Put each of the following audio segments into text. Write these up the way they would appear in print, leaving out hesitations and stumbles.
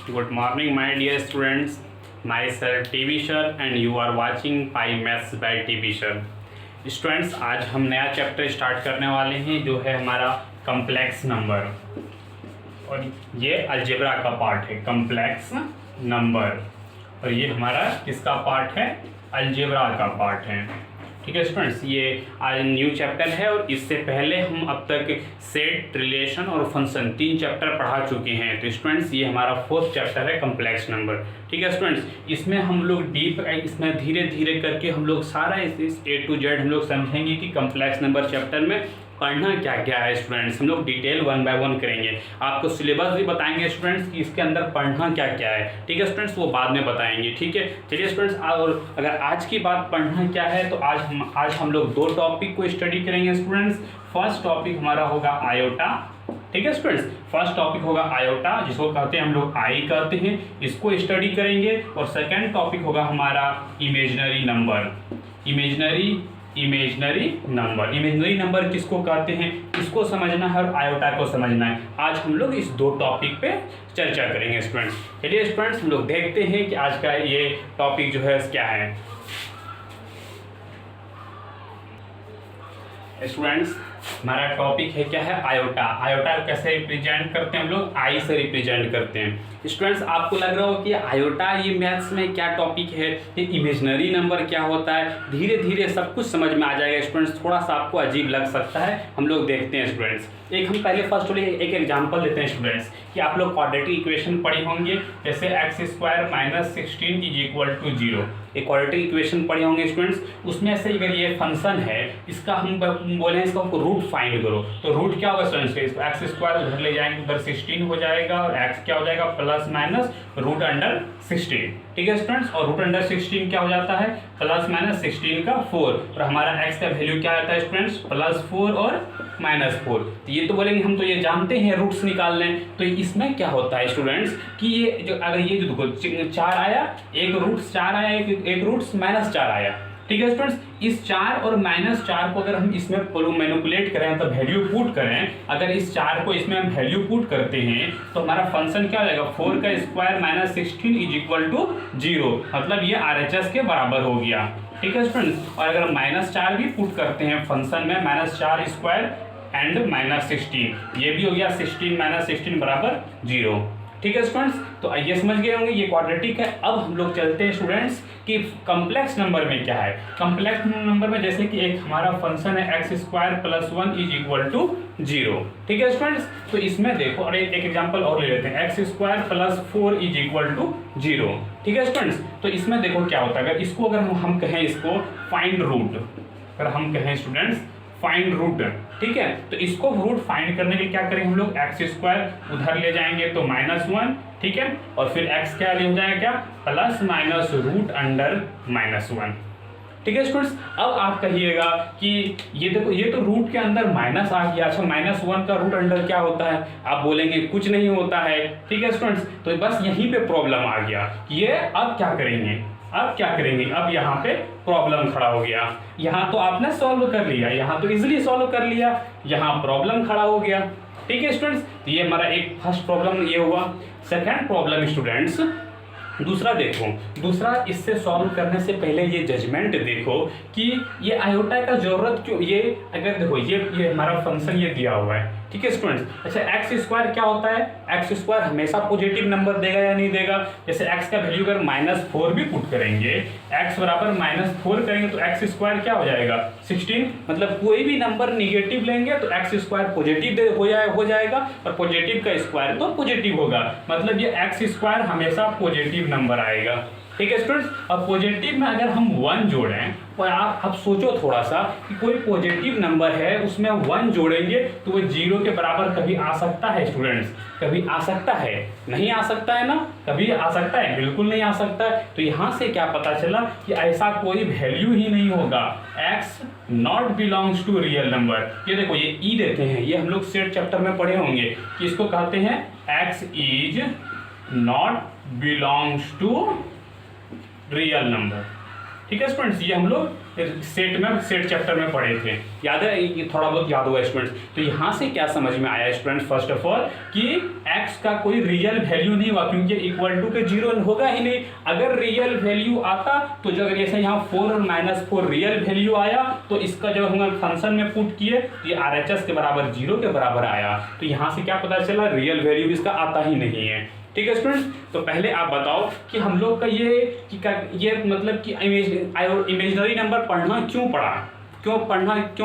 Good morning, my dear students. Myself TV Sir and you are watching Pi Maths by TV Sir. Students, आज हम नया chapter start करने वाले हैं जो है हमारा कम्प्लेक्स नंबर, और ये अलजेब्रा का पार्ट है कम्प्लेक्स नंबर, और ये हमारा किसका पार्ट है? अलजेब्रा का पार्ट है। ठीक है स्टूडेंट्स, ये आज न्यू चैप्टर है और इससे पहले हम अब तक सेट, रिलेशन और फंक्शन 3 चैप्टर पढ़ा चुके हैं। तो स्टूडेंट्स, ये हमारा 4th चैप्टर है कम्प्लेक्स नंबर। ठीक है स्टूडेंट्स, इसमें हम लोग डीप, इसमें धीरे धीरे करके हम लोग सारा इस A to Z हम लोग समझेंगे कि कम्प्लेक्स नंबर चैप्टर में पढ़ना क्या क्या है। स्टूडेंट्स, हम लोग डिटेल 1 by 1 करेंगे, आपको सिलेबस भी बताएंगे स्टूडेंट्स कि इसके अंदर पढ़ना क्या क्या है। ठीक है स्टूडेंट्स, वो बाद में बताएंगे। ठीक है, चलिए स्टूडेंट्स, और अगर आज की बात पढ़ना क्या है तो आज हम लोग 2 टॉपिक को स्टडी करेंगे स्टूडेंट्स। फर्स्ट टॉपिक हमारा होगा आयोटा। ठीक है स्टूडेंट्स, फर्स्ट टॉपिक होगा आयोटा, जिसको कहते हैं हम लोग आई कहते हैं, इसको स्टडी करेंगे। और सेकेंड टॉपिक होगा हमारा इमेजिनरी नंबर। इमेजिनरी नंबर किसको कहते हैं, इसको समझना है और आयोटा को समझना है। आज हम लोग इस 2 टॉपिक पे चर्चा करेंगे स्टूडेंट्स। चलिए स्टूडेंट्स, हम लोग देखते हैं कि आज का ये टॉपिक जो है क्या है। स्टूडेंट्स, हमारा टॉपिक है क्या है? आयोटा। आयोटा कैसे रिप्रेजेंट करते हैं हम लोग? आई से रिप्रेजेंट करते हैं। स्टूडेंट्स, आपको लग रहा हो कि आयोटा ये मैथ्स में क्या टॉपिक है, ये इमेजिनरी नंबर क्या होता है? धीरे धीरे सब कुछ समझ में आ जाएगा स्टूडेंट्स। थोड़ा सा आपको अजीब लग सकता है, हम लोग देखते हैं स्टूडेंट्स। हम पहले फर्स्ट एक एग्जांपल लेते हैं स्टूडेंट्स कि आप लोग क्वाड्रेटिक इक्वेशन पढ़े होंगे, जैसे x² - 16 = 0। एक क्वाड्रेटिक इक्वेशन पढ़े होंगे स्टूडेंट्स। उसमें से अगर ये फंक्शन है, इसका हम बोले इसका रूट फाइंड करो, तो रूट क्या होगा स्टूडेंट्स? x² उधर ले जाएंगे, उधर 16 हो जाएगा, और x क्या हो जाएगा? ± √16। ठीक है स्टूडेंट्स, और √16 क्या हो जाता है? ±16 का 4, और हमारा x का वैल्यू क्या आता है स्टूडेंट्स? +4 और -4। तो ये तो बोलेंगे हम तो ये जानते हैं रूट्स निकाल लें। तो इसमें क्या होता है स्टूडेंट्स कि ये जो अगर ये जो देखो 4 आया, एक रूट्स 4 आया, एक रूट्स -4 आया। ठीक है स्टूडेंट्स, इस 4 और -4 को अगर हम इसमें मैनिपुलेट करें तो वैल्यू पुट करें, अगर इस 4 को इसमें हम वैल्यू पुट करते हैं तो हमारा फंक्शन क्या हो जाएगा? 4 का स्क्वायर -16 = 0, मतलब ये RHS के बराबर हो गया। ठीक है स्टूडेंट्स, और अगर -4 भी पुट करते हैं फंक्शन में, -4² एंड -16, ये भी हो गया 16 - 16 = 0। ठीक है स्टूडेंट्स, तो ये समझ गए होंगे ये क्वाड्रेटिक है। अब हम लोग चलते हैं स्टूडेंट्स कि कम्प्लेक्स नंबर में क्या है। कम्प्लेक्स नंबर में जैसे कि एक हमारा फंक्शन है x² + 1 = 0। ठीक है स्टूडेंट्स, तो इसमें देखो, और एक एग्जांपल और ले लेते हैं, x² + 4 = 0। ठीक है स्टूडेंट्स, तो इसमें देखो क्या होता है, अगर हम कहें इसको फाइंड रूट, अगर हम कहें स्टूडेंट्स फाइंड रूट, ठीक है, तो इसको रूट फाइंड करने के लिए क्या करेंगे हम लोग? x² उधर ले जाएंगे तो -1, ठीक है, और फिर x क्या हो जाएगा? ±√1। ठीक है स्टूडेंट्स, अब आप कहिएगा कि ये देखो, ये तो रूट के अंदर माइनस आ गया। अच्छा, -1 का रूट अंडर क्या होता है? आप बोलेंगे कुछ नहीं होता है। ठीक है स्टूडेंट्स, तो बस यहीं पे प्रॉब्लम आ गया। ये अब क्या करेंगे? अब यहाँ पे प्रॉब्लम खड़ा हो गया। यहाँ तो आपने सॉल्व कर लिया, यहाँ तो इजीली सॉल्व कर लिया, यहाँ प्रॉब्लम खड़ा हो गया। ठीक है स्टूडेंट्स, तो ये हमारा एक फर्स्ट प्रॉब्लम ये हुआ। सेकंड प्रॉब्लम स्टूडेंट्स, दूसरा देखो, दूसरा इससे सॉल्व करने से पहले ये जजमेंट देखो कि ये आयोटा का जरूरत क्यों? ये अगर देखो, ये हमारा फंक्शन ये दिया हुआ है। ठीक है स्टूडेंट्स, अच्छा x² क्या होता है? x² हमेशा पॉजिटिव नंबर देगा या नहीं देगा? जैसे x का वैल्यू अगर -4 भी पुट करेंगे, x बराबर -4 करेंगे तो x² क्या हो जाएगा? 16, मतलब कोई भी नंबर निगेटिव लेंगे तो x² पॉजिटिव हो जाएगा, और पॉजिटिव का स्क्वायर तो पॉजिटिव होगा, मतलब ये x² हमेशा पॉजिटिव नंबर आएगा। ठीक है स्टूडेंट्स, अब पॉजिटिव में अगर हम 1 जोड़ें, और आप सोचो थोड़ा सा कि कोई पॉजिटिव नंबर है उसमें 1 जोड़ेंगे तो वो 0 के बराबर कभी आ सकता है स्टूडेंट्स? कभी आ सकता है? नहीं आ सकता है ना? कभी आ सकता है? बिल्कुल नहीं आ सकता है। तो यहाँ से क्या पता चला कि ऐसा कोई वैल्यू ही नहीं होगा। x not belongs to real number. ये देखो, ये ई देते हैं, ये हम लोग सेट चैप्टर में पढ़े होंगे कि इसको कहते हैं x is not belongs to real number. ठीक है स्टूडेंट्स, ये हम लोग सेट चैप्टर में पढ़े थे, याद है, ये थोड़ा बहुत याद हुआ स्टूडेंट्स। तो यहाँ से क्या समझ में आया स्टूडेंट्स, फर्स्ट ऑफ ऑल कि x का कोई रियल वैल्यू नहीं हुआ, क्योंकि इक्वल टू के जीरो होगा ही नहीं। अगर रियल वैल्यू आता तो जो जैसे यहाँ 4 और -4 रियल वैल्यू आया, तो इसका जब हम फंक्शन में पुट किए तो ये RHS के बराबर 0 के बराबर आया। तो यहाँ से क्या पता चला, रियल वैल्यू इसका आता ही नहीं है। ठीक है स्टूडेंट्स, तो पहले आप बताओ कि हम लोग का ये मतलब कि इमेजिनरी नंबर पढ़ना क्यों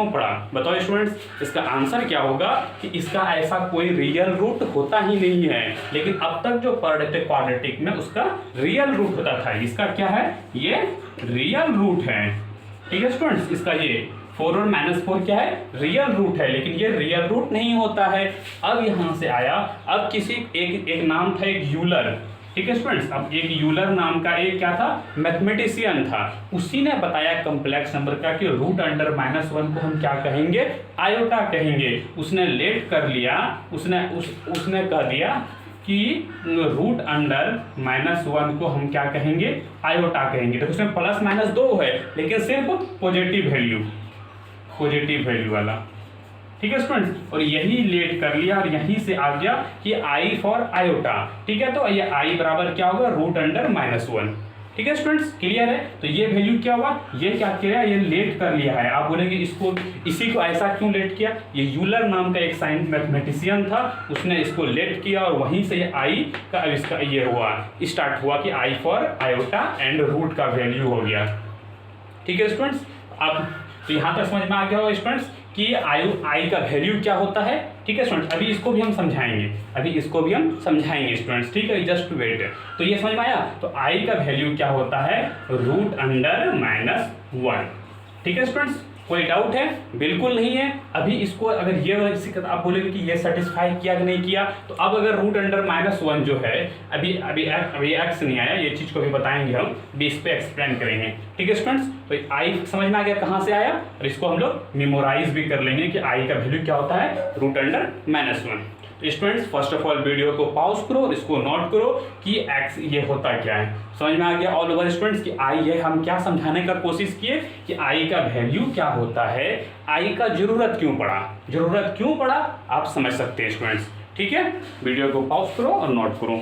पड़ा, बताओ स्टूडेंट्स। इसका आंसर क्या होगा कि इसका ऐसा कोई रियल रूट होता ही नहीं है, लेकिन अब तक जो पढ़ रहे थे क्वाड्रेटिक में उसका रियल रूट होता था। इसका क्या है, ये रियल रूट है। ठीक है स्टूडेंट्स, इसका ये 4 और -4 क्या है, रियल रूट है, लेकिन ये रियल रूट नहीं होता है। अब यहाँ से आया, अब किसी एक नाम था, एक यूलर। ठीक है स्टूडेंट्स, अब एक यूलर नाम का एक क्या था, मैथमेटिशियन था। उसी ने बताया कॉम्प्लेक्स नंबर का कि रूट अंडर -1 को हम क्या कहेंगे, आयोटा कहेंगे। उसने लेट कर लिया, उसने कह दिया कि रूट अंडर -1 को हम क्या कहेंगे, आयोटा कहेंगे। तो उसमें +-2 है, लेकिन सिर्फ पॉजिटिव वैल्यू वाला। ठीक है स्टूडेंट्स, और यही लेट कर लिया और यहीं से आ गया कि आई फॉर आयोटा। ठीक है, तो ये आई बराबर क्या होगा, रूट अंडर -1। ठीक है स्टूडेंट्स, क्लियर है। तो ये वैल्यू क्या हुआ, ये क्या किया, ये लेट कर लिया है। आप बोलेंगे इसी को ऐसा क्यों लेट किया, ये यूलर नाम का एक साइंस मैथमेटिशियन था, उसने इसको लेट किया और वहीं से ये आई का इसका ये हुआ, स्टार्ट हुआ कि I for iota and root का वैल्यू हो गया। ठीक है स्टूडेंट्स, अब तो यहाँ तक समझ में आ गया होगा स्टूडेंट्स कि आई का वैल्यू क्या होता है। ठीक है स्टूडेंट्स, अभी इसको भी हम समझाएंगे स्टूडेंट्स। ठीक है, जस्ट वेट। तो ये समझ में आया, तो आई का वैल्यू क्या होता है, रूट अंडर -1। ठीक है स्टूडेंट्स, कोई डाउट है, बिल्कुल नहीं है। अभी इसको अगर ये आप बोलेंगे कि ये सेटिस्फाई किया कि नहीं किया, तो अब अगर रूट अंडर -1 जो है, अभी एक्स नहीं आया, ये चीज को भी बताएंगे हम, भी इस पे एक्सप्लेन करेंगे। ठीक है स्टूडेंट्स, तो आई समझ में आ गया कहाँ से आया, और इसको हम लोग मेमोराइज भी कर लेंगे कि आई का वैल्यू क्या होता है, रूट अंडर -1। तो students, first of all video को पॉज करो और इसको नोट करो कि एक्स ये होता क्या है। समझ में आ गया ऑल ओवर स्टूडेंट्स कि आई ये हम क्या समझाने का कोशिश किए कि आई का वैल्यू क्या होता है, आई का जरूरत क्यों पड़ा आप समझ सकते हैं स्टूडेंट्स। ठीक है, वीडियो को पॉज करो और नोट करो।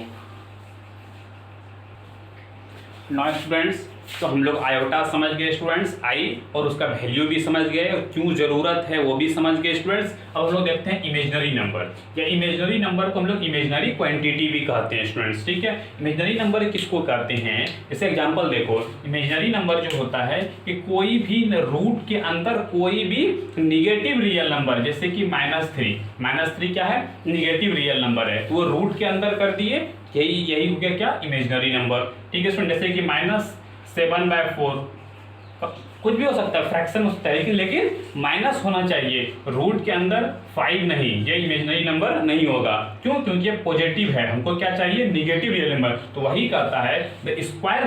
नाउ स्टूडेंट्स, तो हम लोग आयोटा समझ गए स्टूडेंट्स, आई और उसका वैल्यू भी समझ गए और क्यों जरूरत है वो भी समझ गए स्टूडेंट्स। अब हम लोग देखते हैं इमेजिनरी नंबर, या इमेजिनरी नंबर को हम लोग इमेजिनरी क्वांटिटी भी कहते हैं स्टूडेंट्स। ठीक है, इमेजिनरी नंबर किसको कहते हैं, जैसे एग्जांपल देखो, इमेजिनरी नंबर जो होता है कि कोई भी रूट के अंदर कोई भी निगेटिव रियल नंबर, जैसे कि -3 क्या है, निगेटिव रियल नंबर है, तो वो रूट के अंदर कर दिए, यही हो गया क्या, इमेजिनरी नंबर। ठीक है स्टूडेंट, जैसे कि -7/4 कुछ भी हो सकता है, फ्रैक्शन हो सकता है, लेकिन माइनस होना चाहिए, रूट के अंदर 5 नहीं, ये इमेजिनरी नंबर नहीं होगा। क्यों, क्योंकि ये पॉजिटिव है, हमको क्या चाहिए, निगेटिव रियल नंबर। तो वही कहता है the square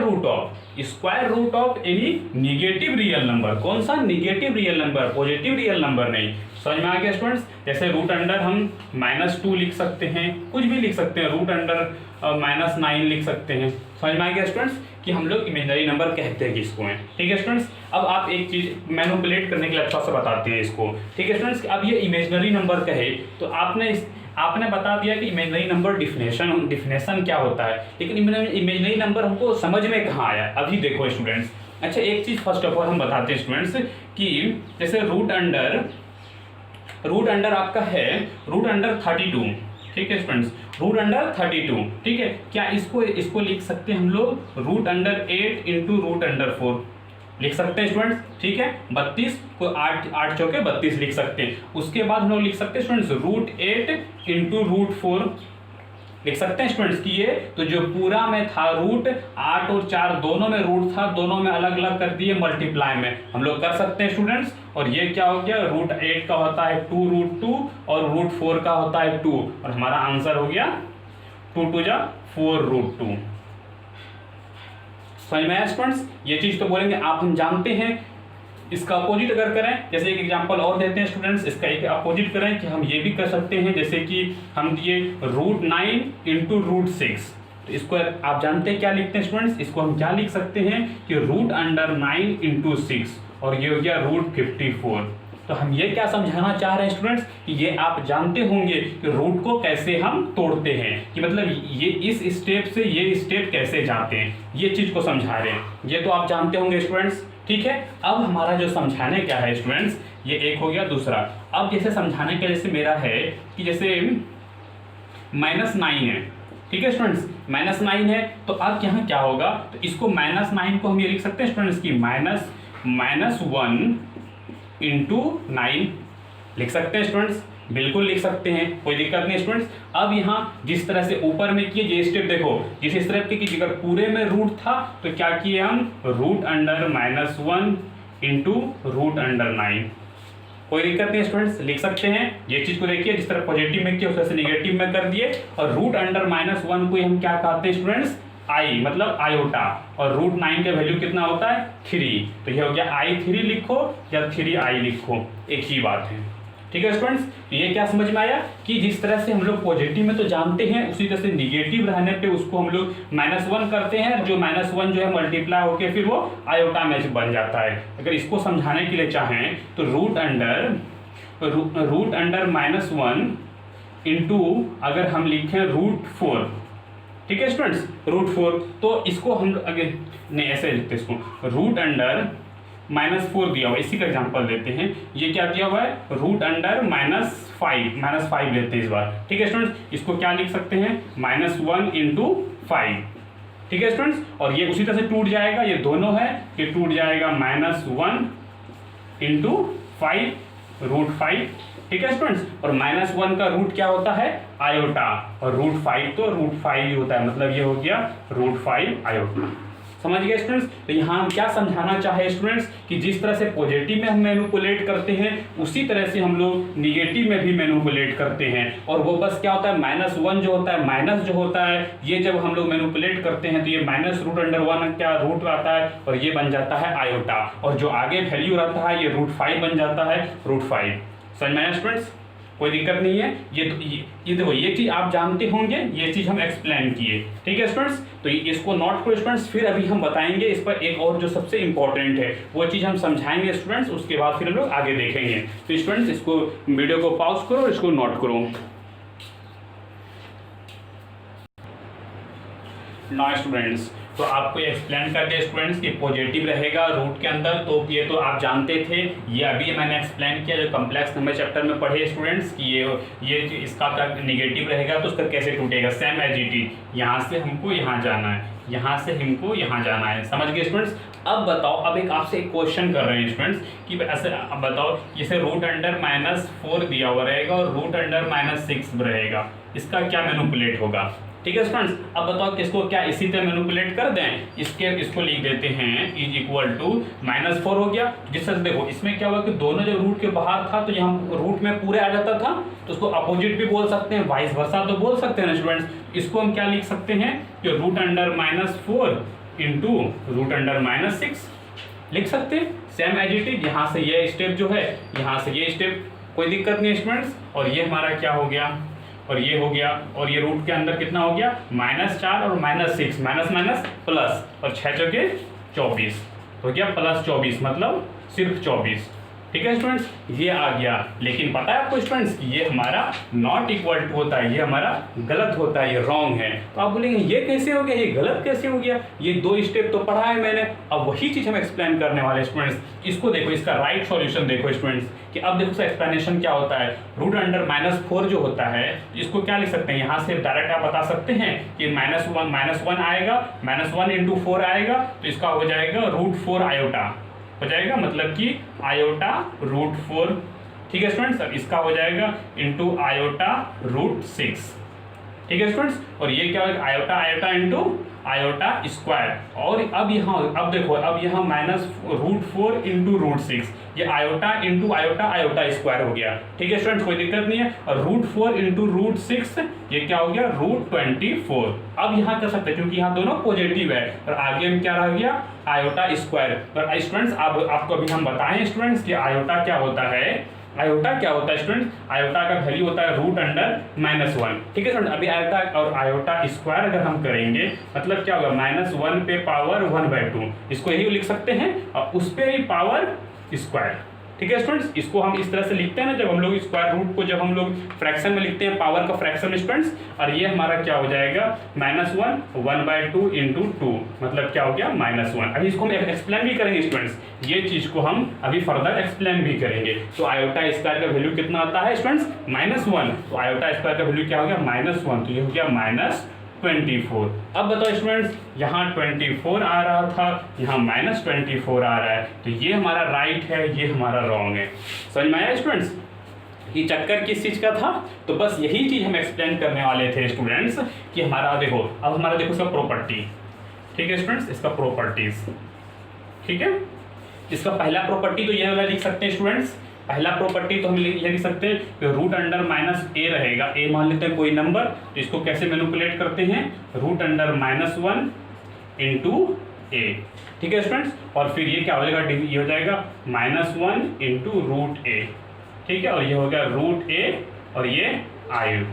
root of any negative real number. कौन सा, negative real number, positive real number नहीं। समझ में आ गया स्टूडेंट्स, जैसे रूट अंडर हम -2 लिख सकते हैं, कुछ भी लिख सकते हैं, रूट अंडर -9 लिख सकते हैं। समझ में आ गया स्टूडेंट्स कि हम लोग इमेजिनरी नंबर कहते हैं किसको हैं। ठीक है स्टूडेंट्स, अब आप एक चीज मैनिपुलेट करने के लिए अच्छा से बताते हैं इसको। ठीक है स्टूडेंट्स, अब ये इमेजिनरी नंबर कहे तो आपने बता दिया कि इमेजिनरी नंबर डिफिनेशन क्या होता है, लेकिन इमेजिनरी नंबर हमको समझ में कहाँ आया, अभी देखो स्टूडेंट्स। अच्छा, एक चीज फर्स्ट ऑफ ऑल हम बताते हैं स्टूडेंट्स कि जैसे रूट अंडर आपका है रूट अंडर 32। ठीक है स्टूडेंट्स, रूट अंडर 32। ठीक है, क्या इसको लिख सकते हैं हम लोग root under 8 into root under 4 लिख सकते हैं स्टूडेंट्स। ठीक है, 32 को 8 चौके 32 लिख सकते हैं। उसके बाद हम लोग लिख सकते हैं स्टूडेंट्स रूट 8 इंटू रूट 4 लिख सकते हैं स्टूडेंट्स कि ये तो जो पूरा में था रूट 8 और 4 दोनों में रूट था, दोनों में अलग अलग कर दिए मल्टीप्लाई में, हम लोग कर सकते हैं स्टूडेंट्स। और ये क्या हो गया, रूट 8 का होता है 2 रूट 2 और रूट 4 का होता है 2, और हमारा आंसर हो गया 2 2 जा 4 रूट 2। समझ में आया स्टूडेंट्स, ये चीज तो बोलेंगे आप हम जानते हैं। इसका अपोजिट अगर करें, जैसे एक एग्जांपल और देते हैं स्टूडेंट्स, इसका एक अपोजिट करें कि हम ये भी कर सकते हैं, जैसे कि हम दिए रूट 9 इंटू रूट 6, तो इसको आप जानते हैं क्या लिखते हैं स्टूडेंट्स, इसको हम क्या लिख सकते हैं कि रूट अंडर 9 इंटू 6, और ये हो गया √54। तो हम ये क्या समझाना चाह रहे हैं स्टूडेंट्स कि ये आप जानते होंगे कि रूट को कैसे हम तोड़ते हैं, कि मतलब ये इस स्टेप से ये स्टेप कैसे जाते हैं, ये चीज को समझा रहे हैं। ये तो आप जानते होंगे स्टूडेंट्स, ठीक है। अब हमारा जो समझाने क्या है स्टूडेंट्स, ये एक हो गया। दूसरा, अब जैसे समझाने का जैसे मेरा है कि जैसे -9 है, ठीक है स्टूडेंट्स, -9 है। तो अब यहाँ क्या होगा, तो इसको -9 को हम ये लिख सकते हैं स्टूडेंट्स की -1 इंटू 9 लिख सकते हैं स्टूडेंट्स, बिल्कुल लिख सकते हैं, कोई दिक्कत नहीं स्टूडेंट्स। अब यहाँ जिस तरह से ऊपर में किए, ये स्टेप देखो जिस स्टेप के कि अगर पूरे में रूट था तो क्या किए हम √(-1) इंटू √(9), कोई दिक्कत नहीं स्टूडेंट्स, लिख सकते हैं। ये चीज को देखिए, जिस तरह पॉजिटिव में किया उस तरह से नेगेटिव में कर दिए। और √(-1) को हम क्या कहते हैं स्टूडेंट्स, आई, मतलब आयोटा। और √9 का वैल्यू कितना होता है 3, तो ये हो गया I3 लिखो या 3I लिखो, एक ही बात है, ठीक है स्टूडेंट्स। ये क्या समझ में आया कि जिस तरह से हम लोग पॉजिटिव में तो जानते हैं, उसी तरह से निगेटिव रहने पे उसको हम लोग -1 करते हैं, जो -1 जो है मल्टीप्लाई होकर फिर वो आयोटा में बन जाता है। अगर इसको समझाने के लिए चाहें तो √(-1) इंटू अगर हम लिखें √4, ठीक है स्टूडेंट्स, √4, तो इसको हम अगर नहीं ऐसे लिखते इसको √(-4) दिया हुआ, इसी का एग्जांपल देते हैं। ये क्या दिया हुआ है √(-5) लेते हैं इस बार, ठीक है स्टूडेंट्स। इसको क्या लिख सकते हैं -1 इंटू 5, ठीक है स्टूडेंट्स। और ये उसी तरह से टूट जाएगा, ये दोनों है, ये टूट जाएगा -1 इंटू 5 √5, ठीक है स्टूडेंट्स। और -1 का रूट क्या होता है आयोटा, और √5 तो √5 ही होता है, मतलब ये हो गया √5 आयोटा। समझ गए स्टूडेंट्स। तो यहाँ हम क्या समझाना चाहे स्टूडेंट्स कि जिस तरह से पॉजिटिव में हम मैनिपुलेट करते हैं, उसी तरह से हम लोग निगेटिव में भी मैनिपुलेट करते हैं। और वो बस क्या होता है, -1 जो होता है, माइनस जो होता है, ये जब हम लोग मैनिपुलेट करते हैं तो ये -√(-1) क्या रूट आता है और ये बन जाता है आयोटा, और जो आगे वैल्यू रहता है ये √5 बन जाता है √5। समझ में आया स्टूडेंट्स, कोई दिक्कत नहीं है। ये देखो, ये चीज आप जानते होंगे, ये चीज हम एक्सप्लेन किए, ठीक है स्टूडेंट्स। तो इसको नोट करो स्टूडेंट्स, फिर अभी हम बताएंगे इस पर एक और जो सबसे इंपॉर्टेंट है वो चीज हम समझाएंगे स्टूडेंट्स, उसके बाद फिर हम लोग आगे देखेंगे। तो स्टूडेंट्स इसको वीडियो को पॉज करो और इसको नोट करो। नाउ स्टूडेंट्स, तो आपको एक्सप्लेन कर दिया स्टूडेंट्स कि पॉजिटिव रहेगा रूट के अंदर, तो ये तो आप जानते थे। ये अभी मैंने एक्सप्लेन किया जो कॉम्प्लेक्स नंबर चैप्टर में पढ़े स्टूडेंट्स कि ये इसका निगेटिव रहेगा तो उसका कैसे टूटेगा, सेम एज इट इज। यहाँ से हमको यहाँ जाना है, यहाँ से हमको यहाँ जाना है, समझ गए स्टूडेंट्स। अब बताओ, अब एक आपसे एक क्वेश्चन कर रहे हैं स्टूडेंट्स कि ऐसे अब बताओ, जैसे √(-4) दिया हुआ रहेगा और √(-6) रहेगा, इसका क्या मैनिपुलेट होगा, ठीक है स्टूडेंट्स। अब बताओ किसको क्या इसी तरह मैनिपुलेट कर दें, इसको लिख देते हैं (=-4) हो गया। जिस तरह से देखो इसमें क्या हुआ कि दोनों जब रूट के बाहर था तो यहाँ रूट में पूरे आ जाता था, तो उसको अपोजिट भी बोल सकते हैं, वाइस वर्सा तो बोल सकते हैं ना स्टूडेंट्स। इसको हम क्या लिख सकते हैं कि √(-4) इंटू √(-6) लिख सकते हैं, सेम एज इट इज। यहाँ से ये स्टेप जो है, यहाँ से ये स्टेप, कोई दिक्कत नहीं स्टूडेंट्स। और ये हमारा क्या हो गया, और ये हो गया, और ये रूट के अंदर कितना हो गया -4 और -6, माइनस माइनस प्लस, और 6 चौके 24 हो गया, +24 मतलब सिर्फ 24, ठीक है स्टूडेंट्स। ये आ गया, लेकिन पता है आपको स्टूडेंट्स ये हमारा नॉट इक्वल टू होता है, ये हमारा गलत होता है, ये रॉन्ग है। तो आप बोलेंगे ये कैसे हो गया, ये गलत कैसे हो गया, ये 2 स्टेप तो पढ़ा है मैंने। अब वही चीज हम एक्सप्लेन करने वाले स्टूडेंट्स। इसको देखो, इसका राइट सॉल्यूशन देखो स्टूडेंट्स कि अब देखो एक्सप्लेनेशन क्या होता है। √(-4) जो होता है इसको क्या लिख सकते हैं, यहाँ से डायरेक्ट आप बता सकते हैं कि -1 आएगा, -1 इंटू 4 आएगा, तो इसका हो जाएगा √4 आयोटा हो जाएगा, मतलब कि आयोटा √4, ठीक है स्टूडेंट्स। अब इसका हो जाएगा इंटू आयोटा √6, ठीक है स्टूडेंट्स। और ये क्या होगा iota iota into iota square. और अब यहाँ अब देखो, अब यहाँ -√4 इंटू √6, ये iota into iota iota square हो गया, ठीक है स्टूडेंट्स, कोई दिक्कत नहीं है। और √4 इंटू √6 ये क्या हो गया √24। अब यहाँ कर सकते हैं क्योंकि यहाँ दोनों पॉजिटिव है, और आगे में क्या रह गया आयोटा स्क्वायर। पर स्टूडेंट्स आपको अभी हम बताएं स्टूडेंट्स कि आयोटा क्या होता है। आयोटा क्या होता है स्टूडेंट, आयोटा का वैल्यू होता है √(-1), ठीक है स्टूडेंट। अभी आयोटा और आयोटा स्क्वायर अगर हम करेंगे मतलब क्या होगा -1 पे पावर 1/2, इसको यही लिख सकते हैं, और उस पे ही पावर स्क्वायर। ठीक है स्टूडेंट्स, इसको हम इस तरह से लिखते हैं ना, जब हम लोग स्क्वायर रूट को जब हम लोग फ्रैक्शन में लिखते हैं, पावर का फ्रैक्शन स्टूडेंट्स, और ये हमारा क्या हो जाएगा -1 1/2 इंटू 2, मतलब क्या हो गया -1। अभी इसको हम एक्सप्लेन भी करेंगे स्टूडेंट्स, ये चीज को हम अभी फर्दर एक्सप्लेन भी करेंगे। तो आयोटा स्क्वायर का वैल्यू कितना आता है स्टूडेंट्स -1, तो आयोटा स्क्वायर का वैल्यू क्या हो गया -1, तो ये हो गया -24। अब बताओ स्टूडेंट्स, यहाँ 24 आ रहा था, यहाँ -24 आ रहा है, तो ये हमारा राइट है, ये हमारा रॉन्ग है। समझ में आया स्टूडेंट्स, ये चक्कर किस चीज का था? तो बस यही चीज हम एक्सप्लेन करने वाले थे स्टूडेंट्स कि हमारा देखो, अब हमारा देखो इसका प्रॉपर्टी। ठीक है स्टूडेंट्स, इसका प्रॉपर्टीज, ठीक है, इसका पहला प्रॉपर्टी तो ये वाला लिख सकते हैं स्टूडेंट्स। पहला प्रॉपर्टी तो हम ये लिख सकते हैं कि रूट अंडर -a रहेगा, a मान लेते हैं कोई नंबर, तो इसको कैसे मैनिपुलेट करते हैं, रूट अंडर -1 इंटू a। ठीक है स्टूडेंट्स, और फिर ये क्या हो जाएगा, ये हो जाएगा -1 इंटू रूट a। ठीक है, और ये हो गया रूट a, और ये आयु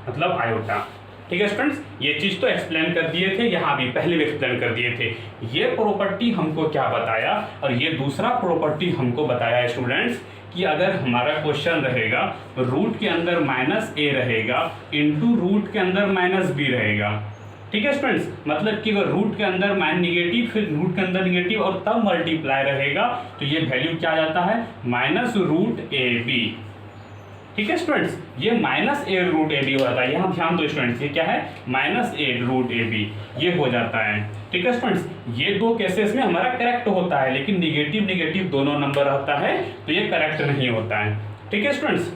मतलब आयोटा। ठीक है स्टूडेंट्स, ये चीज तो एक्सप्लेन कर दिए थे, यहाँ भी पहले भी एक्सप्लेन कर दिए थे। ये प्रॉपर्टी हमको क्या बताया, और ये दूसरा प्रॉपर्टी हमको बताया स्टूडेंट्स कि अगर हमारा क्वेश्चन रहेगा रूट के अंदर -a रहेगा इंटू रूट के अंदर -b रहेगा। ठीक है स्टूडेंट्स, मतलब कि अगर रूट के अंदर नेगेटिव, फिर रूट के अंदर नेगेटिव और तब मल्टीप्लाई रहेगा, तो ये वैल्यू क्या आ जाता है -√ab। ठीक है स्टूडेंट्स, ये -a√ab हो जाता है। यहाँ ध्यान दो स्टूडेंट्स, ये क्या है -a√ab, ये हो जाता है। ठीक है स्टूडेंट्स, ये दो केसेस में हमारा करेक्ट होता है, लेकिन निगेटिव निगेटिव दोनों नंबर रहता है, तो ये करेक्ट नहीं होता है। ठीक है स्टूडेंट्स,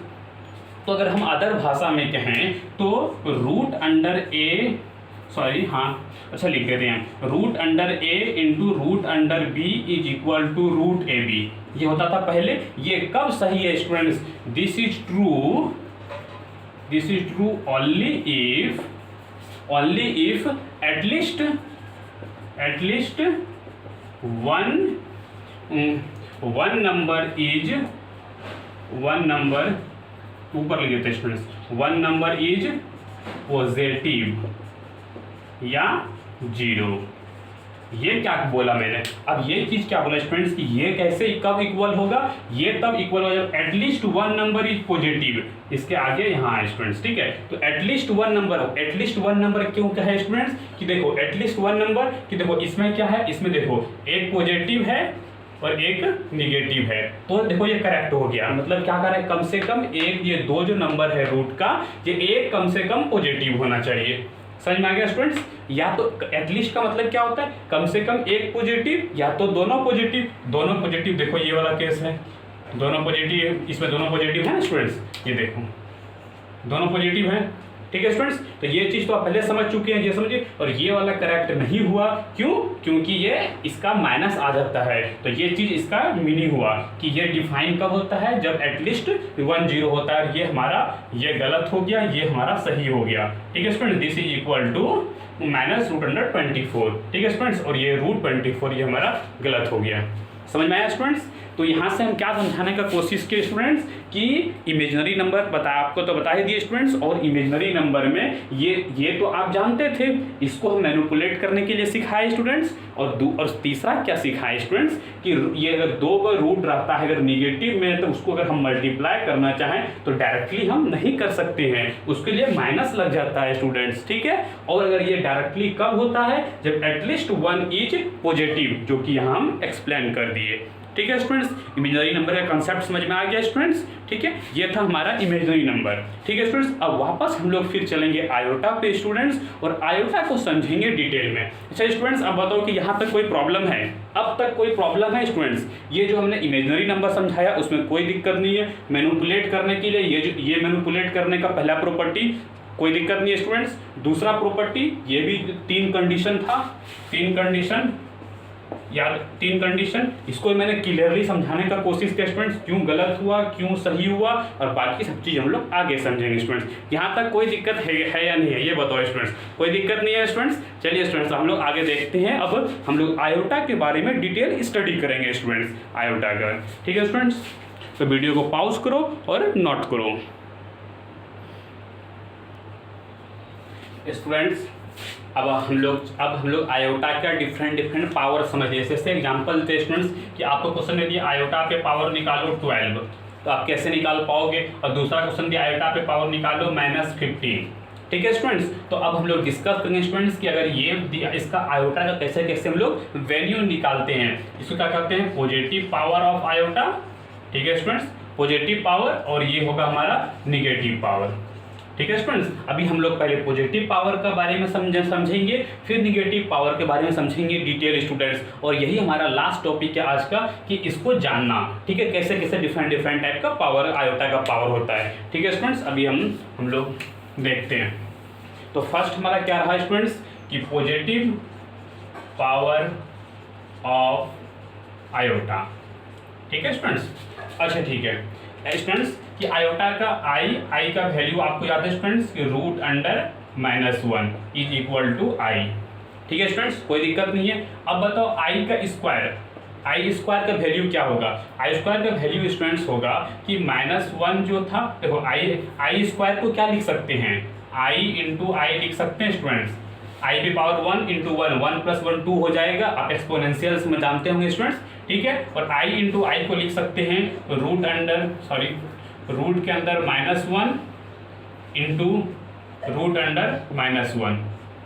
तो अगर हम अदर भाषा में कहें तो रूट अंडर a, सॉरी हाँ अच्छा लिख देते हैं, root under a into root under b is equal to √ab। ये होता था पहले, ये कब सही है students, this is true only if at least one number ऊपर लिख देते हैं students, one number is positive या 0। ये क्या बोला मैंने, अब ये चीज क्या बोला स्टूडेंट्स कि ये कैसे कब इक्वल होगा, ये तब इक्वल होगा जब at least one number is positive. इसके आगे यहाँ है स्टूडेंट्स, ठीक है, तो एटलीस्ट वन नंबर क्यों क्या है स्टूडेंट्स कि देखो एटलीस्ट वन नंबर कि देखो इसमें क्या है, इसमें देखो एक पॉजिटिव है और एक निगेटिव है, तो देखो ये करेक्ट हो गया। मतलब क्या करें, कम से कम एक, ये दो जो नंबर है रूट का, ये एक कम से कम पॉजिटिव होना चाहिए। समझ में आ गया स्टूडेंट्स, या तो एटलीस्ट का मतलब क्या होता है, कम से कम एक पॉजिटिव या तो दोनों पॉजिटिव। देखो ये वाला केस है, दोनों पॉजिटिव, इसमें दोनों पॉजिटिव है ना स्टूडेंट्स, ये देखो दोनों पॉजिटिव है। ठीक है स्टूडेंट्स, तो ये चीज तो आप पहले समझ चुके हैं, ये समझिए। और ये वाला करेक्ट नहीं हुआ, क्यों, क्योंकि ये इसका माइनस आ जाता है, तो ये चीज इसका मीनिंग हुआ कि ये डिफाइन कब होता है, जब एटलीस्ट 1 0 होता है। ये हमारा ये गलत हो गया, ये हमारा सही हो गया। ठीक है students, this is equal to -√24। ठीक है स्टूडेंट्स, और ये √24 ये हमारा गलत हो गया। समझ में आया स्टूडेंट्स, तो यहाँ से हम क्या समझाने का कोशिश किए स्टूडेंट्स कि इमेजिनरी नंबर आपको तो बता ही दिए स्टूडेंट्स, और इमेजिनरी नंबर में ये तो आप जानते थे, इसको हम मैनिपुलेट करने के लिए सिखाए स्टूडेंट्स। और तीसरा क्या सिखाए स्टूडेंट्स कि ये अगर दो का रूट रहता है अगर निगेटिव में, तो उसको अगर हम मल्टीप्लाई करना चाहें तो डायरेक्टली हम नहीं कर सकते हैं, उसके लिए माइनस लग जाता है स्टूडेंट्स। ठीक है, और अगर ये डायरेक्टली कब होता है, जब एटलीस्ट 1 इज पॉजिटिव, जो कि यहाँ हम एक्सप्लेन कर दिए। ठीक है स्टूडेंट्स, इमेजिनरी नंबर का कंसेप्ट समझ में आ गया स्टूडेंट्स। ठीक है, ये था हमारा इमेजिनरी नंबर। ठीक है स्टूडेंट्स, अब वापस हम लोग फिर चलेंगे आयोटा पे स्टूडेंट्स, और आयोटा को समझेंगे डिटेल में। अच्छा स्टूडेंट्स, अब बताओ कि यहाँ तक कोई प्रॉब्लम है, अब तक कोई प्रॉब्लम है स्टूडेंट्स? ये जो हमने इमेजिनरी नंबर समझाया उसमें कोई दिक्कत नहीं है, मैनिपुलेट करने के लिए ये मैनिपुलेट करने का पहला प्रॉपर्टी कोई दिक्कत नहीं है स्टूडेंट्स। दूसरा प्रॉपर्टी, ये भी 3 कंडीशन था, 3 कंडीशन, इसको मैंने क्लियरली समझाने का कोशिश किया स्टूडेंट्स, क्यों गलत हुआ, क्यों सही हुआ, और बाकी सब चीज हम लोग आगे समझेंगे स्टूडेंट्स। यहाँ तक कोई दिक्कत है या नहीं है, ये बताओ स्टूडेंट्स, कोई दिक्कत नहीं है स्टूडेंट्स। चलिए स्टूडेंट्स, हम लोग आगे देखते हैं। अब हम लोग आयोटा के बारे में डिटेल स्टडी करेंगे स्टूडेंट्स, आयोटा का। ठीक है स्टूडेंट्स, तो वीडियो को पॉज करो और नोट करो स्टूडेंट्स। अब हम लोग आयोटा का डिफरेंट पावर समझिए। जैसे एग्जांपल थे स्टूडेंट्स कि आपको क्वेश्चन में दिया आयोटा पे पावर निकालो 12, तो आप कैसे निकाल पाओगे। और दूसरा क्वेश्चन दिया आयोटा पे पावर निकालो -15। ठीक है स्टूडेंट्स, तो अब हम लोग डिस्कस करेंगे स्टूडेंट्स कि अगर ये दिया इसका आयोटा का कैसे कैसे हम लोग वैल्यू निकालते हैं। इसको क्या कहते हैं, पॉजिटिव पावर ऑफ आयोटा। ठीक है स्टूडेंट्स, पॉजिटिव पावर, और ये होगा हमारा निगेटिव पावर। ठीक है स्टूडेंट्स, अभी हम लोग पहले पॉजिटिव पावर के बारे में समझेंगे, फिर निगेटिव पावर के बारे में समझेंगे डिटेल स्टूडेंट्स। और यही हमारा लास्ट टॉपिक है आज का कि इसको जानना। ठीक है, कैसे कैसे डिफरेंट टाइप का पावर आयोटा का पावर होता है। ठीक है स्टूडेंट्स, अभी हम लोग देखते हैं। तो फर्स्ट हमारा क्या रहा स्टूडेंट्स कि पॉजिटिव पावर ऑफ आयोटा। ठीक है स्टूडेंट्स, अच्छा ठीक है स्टूडेंट्स कि आयोटा का आई का वैल्यू आपको याद है स्टूडेंट्स कि √(-1) इज इक्वल टू आई। ठीक है स्टूडेंट्स, कोई दिक्कत नहीं है। अब बताओ आई का स्क्वायर का वैल्यू क्या होगा। आई स्क्वायर का वैल्यू स्टूडेंट्स होगा कि -1 जो था, देखो आई स्क्वायर को क्या लिख सकते हैं, आई इंटू आई लिख सकते हैं स्टूडेंट्स। आई पे पावर 1 इंटू 1, 1 + 1 2 हो जाएगा। आप एक्सपोनेंशियल्स में जानते होंगे स्टूडेंट्स। ठीक है, और आई इंटू आई को लिख सकते हैं रूट के अंदर -1 इंटू √(-1).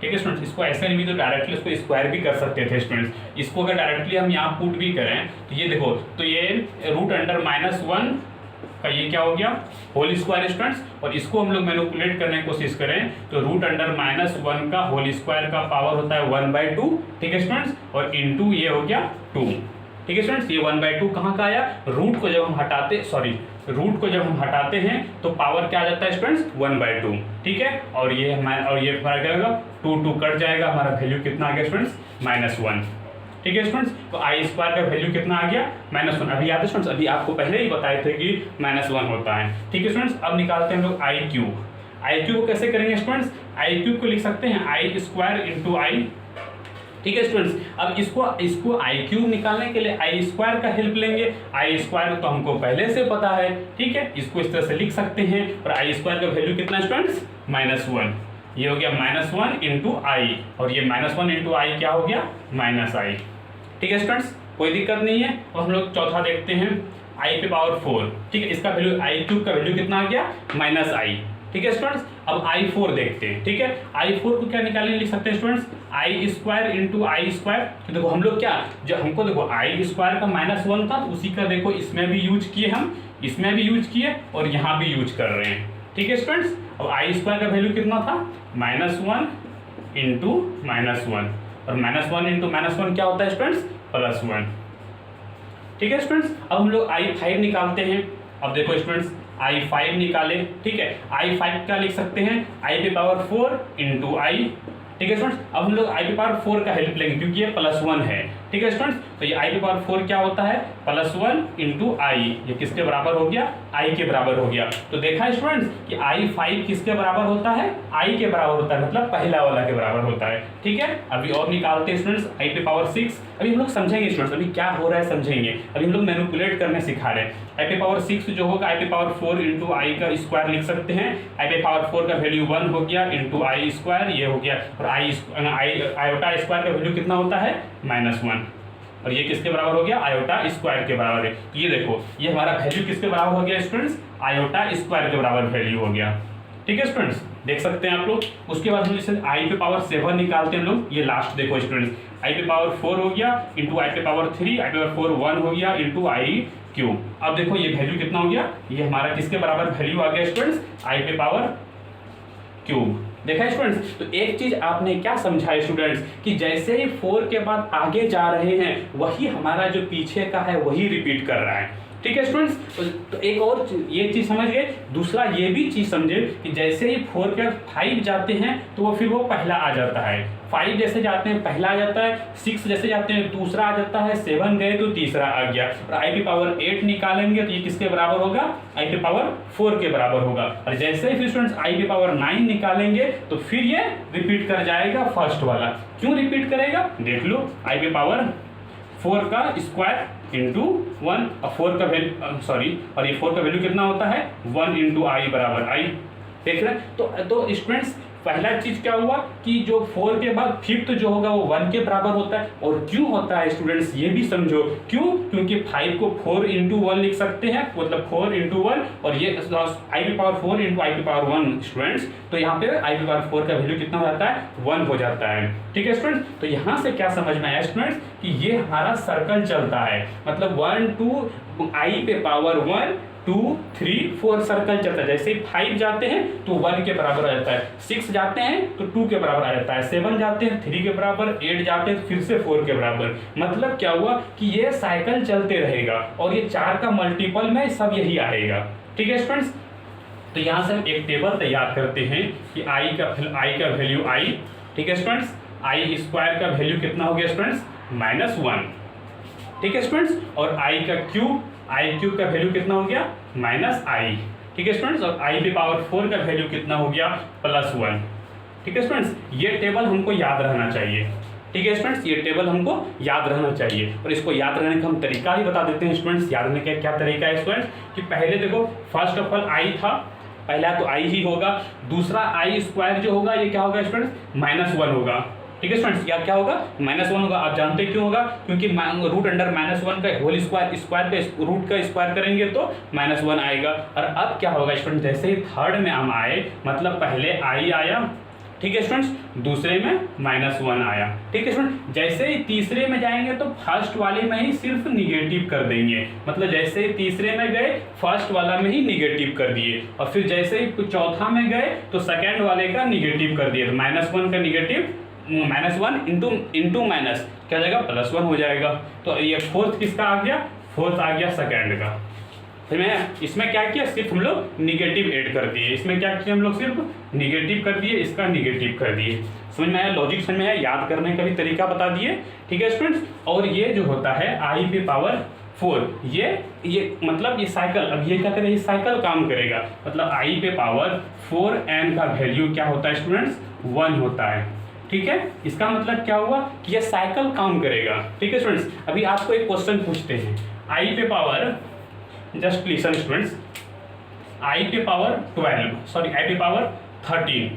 ठीक है स्टूडेंट्स, इसको ऐसे नहीं तो डायरेक्टली इसको स्क्वायर भी कर सकते थे स्टूडेंट्स। इसको अगर डायरेक्टली हम यहाँ पुट भी करें तो ये देखो, तो ये √(-1) का ये क्या हो गया, होल स्क्वायर स्टूडेंट्स। और इसको हम लोग मैनिपुलेट करने की कोशिश करें तो √(-1) का होल स्क्वायर का पावर होता है 1/2। ठीक है स्टूडेंट्स, और इंटू ये हो गया 2। ठीक है स्टूडेंट्स, ये 1/2 कहाँ का आया, रूट को जब हम हटाते हैं तो पावर क्या आ जाता है स्टूडेंट्स 1/2। ठीक है, और ये हमारा क्या होगा 2 कट जाएगा, हमारा वैल्यू कितना आ गया स्टूडेंट्स -1। ठीक है स्टूडेंट्स, तो आई स्क्वायर का वैल्यू कितना आ गया -1। अभी याद है स्टूडेंट्स, अभी आपको पहले ही बताए थे कि -1 होता है। ठीक है स्टूडेंट्स, अब निकालते हैं हम लोग आई क्यूब को कैसे करेंगे स्टूडेंट्स, आई क्यूब को लिख सकते हैं आई स्क्वायर इंटू आई। ठीक है स्टूडेंट्स, अब इसको आई क्यूब निकालने के लिए आई स्क्वायर का हेल्प लेंगे। आई स्क्वायर तो हमको पहले से पता है। ठीक है, इसको इस तरह से लिख सकते हैं। और आई स्क्वायर का वैल्यू कितना स्टूडेंट्स -1। ये हो गया -1 इंटू आई, और ये -1 इंटू आई क्या हो गया -i। ठीक है स्टूडेंट्स, कोई दिक्कत नहीं है। और हम लोग चौथा देखते हैं आई पे पावर 4। ठीक है, इसका वैल्यू आई क्यूब का वैल्यू कितना आ गया -i। ठीक है स्टूडेंट्स, अब i4 देखते हैं। ठीक है, i4 को क्या निकालने लिख सकते हैं स्टूडेंट्स, आई स्क्वायर इंटू आई स्क्वायर। तो देखो हम लोग क्या, जो हमको देखो आई स्क्वायर का -1 था तो उसी का देखो इसमें भी यूज किए, हम इसमें भी यूज किए और यहाँ भी यूज कर रहे हैं। ठीक है स्टूडेंट्स, अब आई स्क्वायर का वैल्यू कितना था -1 इंटू -1, और -1 इंटू -1 क्या होता है स्टूडेंट्स +1। ठीक है स्टूडेंट्स, अब हम लोग i5 निकालते हैं। अब देखो स्टूडेंट्स, i5 निकाले। ठीक है, i5 क्या लिख सकते हैं, आई पे पावर 4 इंटू आई। ठीक है स्टूडेंट्स, अब हम लोग आई पे पावर 4 का हेल्प लेंगे क्योंकि ये +1 है। ठीक है स्टूडेंट्स, तो ये आई पे पावर 4 क्या होता है +1 इंटू आई। ये किसके बराबर हो गया, आई के बराबर हो गया। तो देखा स्टूडेंट्स कि i5 किसके बराबर होता है, आई के बराबर होता है, मतलब पहला वाला के बराबर होता है। ठीक है, अभी और निकालते हैं स्टूडेंट्स आई पे पावर 6। अभी हम लोग समझेंगे स्टूडेंट्स, अभी क्या हो रहा है समझेंगे। अभी हम लोग मैनिपुलेट करने सिखा रहे हैं। आई पे पावर 6 जो होगा आई पे पावर 4 इंटू आई का स्क्वायर लिख सकते हैं। आई पे पावर 4 का वैल्यू 1 हो गया इंटू आई स्क्वायर, ये हो गया। और आयोटा स्क्वायर का वैल्यू कितना होता है -1, और ये किसके बराबर हो गया, आयोटा स्क्वायर के बराबर है। तो ये देखो, ये हमारा वैल्यू किसके बराबर हो गया स्टूडेंट्स, आयोटा स्क्वायर के बराबर वैल्यू हो गया। ठीक है स्टूडेंट्स, देख सकते हैं आप लोग। उसके बाद हम इसे आई पे पावर 7 निकालते हैं हम लोग। ये लास्ट देखो स्टूडेंट्स, आई पे पावर 4 हो गया इंटू आई पे पावर 3, आई पे पावर 4 1 हो गया इंटू आई क्यूब। अब देखो ये वैल्यू कितना हो गया, ये हमारा किसके बराबर वैल्यू आ गया स्टूडेंट्स, आई पे पावर क्यूब। देखा स्टूडेंट्स, तो एक चीज आपने क्या समझा स्टूडेंट्स कि जैसे ही 4 के बाद आगे जा रहे हैं वही हमारा जो पीछे का है वही रिपीट कर रहा है। ठीक है स्टूडेंट्स, तो एक और ये चीज समझ गए। दूसरा ये भी चीज समझे कि जैसे ही 4 के 5 जाते हैं तो वो फिर वो पहला आ जाता है। 5 जैसे जाते हैं पहला आ जाता है, 6 जैसे जाते हैं दूसरा आ जाता है, 7 गए तो तीसरा आ गया। और आई पे पावर 8 निकालेंगे तो ये किसके बराबर होगा, आई पे पावर 4 के बराबर होगा। और जैसे ही स्टूडेंट्स आई पे पावर 9 निकालेंगे तो फिर ये रिपीट कर जाएगा फर्स्ट वाला। क्यों रिपीट करेगा, देख लो, आई पे पावर 4 का स्क्वायर इंटू 1, और 4 का वैल्यू और ये 4 का वैल्यू कितना होता है 1 इंटू आई बराबर आई। देख रहे हैं, तो स्टूडेंट्स पहला चीज क्या हुआ कि जो 4 के बाद फिफ्थ जो होगा वो 1 के बराबर होता है। और क्यों होता है स्टूडेंट्स ये भी समझो, क्यों? क्योंकि 5 को 4 इंटू 1 लिख सकते हैं, मतलब 4 इंटू 1, और ये I P power 4 into I P power 1 students, तो यहाँ पे आई पी पावर 4 का वैल्यू कितना हो जाता है? 1 हो जाता है। ठीक है स्टूडेंट्स, तो यहाँ से क्या समझ में आया स्टूडेंट्स कि ये हमारा सर्कल चलता है, मतलब 1 2 आई पे पावर 1 2 3 4 सर्कल चलता है। जैसे 5 जाते हैं तो 1 के बराबर आ जाता है, 6 जाते हैं तो 2 के बराबर आ जाता है, 7 जाते हैं 3 के बराबर, 8 जाते हैं फिर से 4 के बराबर। मतलब क्या हुआ कि ये साइकिल चलते रहेगा और ये 4 का मल्टीपल में सब यही आएगा। ठीक है स्टूडेंट्स, तो यहाँ से हम एक टेबल तैयार करते हैं कि आई का वैल्यू आई, ठीक है स्टूडेंट्स, आई स्क्वायर का वैल्यू कितना हो गया स्टूडेंट्स? -1। ठीक है स्टूडेंट्स, और आई क्यूब का वैल्यू कितना हो गया? -i। ठीक है स्टूडेंट्स, और आई पे पावर 4 का वैल्यू कितना हो गया? +1। ठीक है स्टूडेंट्स, ये टेबल हमको याद रहना चाहिए। ठीक है स्टूडेंट्स, ये टेबल हमको याद रहना चाहिए, और इसको याद रहने का हम तरीका ही बता देते हैं स्टूडेंट्स। याद रहने का क्या तरीका है स्टूडेंट्स कि पहले देखो, फर्स्ट ऑफ ऑल आई था, पहला तो आई ही होगा, दूसरा आई स्क्वायर जो होगा ये क्या होगा स्टूडेंट्स? -1 होगा। ठीक है स्टूडेंट्स, या क्या होगा? -1 होगा। आप जानते हैं क्यों होगा? क्योंकि रूट अंडर -1 का होल स्क्वायर का रूट का स्क्वायर करेंगे तो -1 आएगा। और अब क्या होगा स्टूडेंट, जैसे ही थर्ड में हम आए, मतलब पहले आई आया, ठीक है स्टूडेंट्स, दूसरे में -1 आया। ठीक है स्टूडेंट, जैसे ही तीसरे में जाएंगे तो फर्स्ट वाले में ही सिर्फ निगेटिव कर देंगे, मतलब जैसे ही तीसरे में गए फर्स्ट वाला में ही निगेटिव कर दिए, और फिर जैसे ही चौथा में गए तो सेकेंड वाले का निगेटिव कर दिए, तो -1 का निगेटिव -1 इंटू माइनस क्या जाएगा? +1 हो जाएगा। तो ये फोर्थ किसका आ गया? फोर्थ आ गया सेकेंड का। फिर मैं इसमें क्या किया? सिर्फ हम लोग निगेटिव ऐड कर दिए, इसमें क्या किया हम लोग? सिर्फ निगेटिव कर दिए, इसका निगेटिव कर दिए। समझ में आया? लॉजिक समझ में आया? याद करने का भी तरीका बता दिए। ठीक है स्टूडेंट्स, और ये जो होता है आई पे पावर 4, ये मतलब ये साइकिल, अब ये क्या करेगा? ये साइकिल काम करेगा, मतलब आई पे पावर 4n का वैल्यू क्या होता है स्टूडेंट्स? 1 होता है। ठीक है, इसका मतलब क्या हुआ कि ये साइकिल काम करेगा। ठीक है स्टूडेंट्स, अभी आपको एक क्वेश्चन पूछते हैं, आई पे पावर, जस्ट लिसन स्टूडेंट्स, आई पे पावर 13,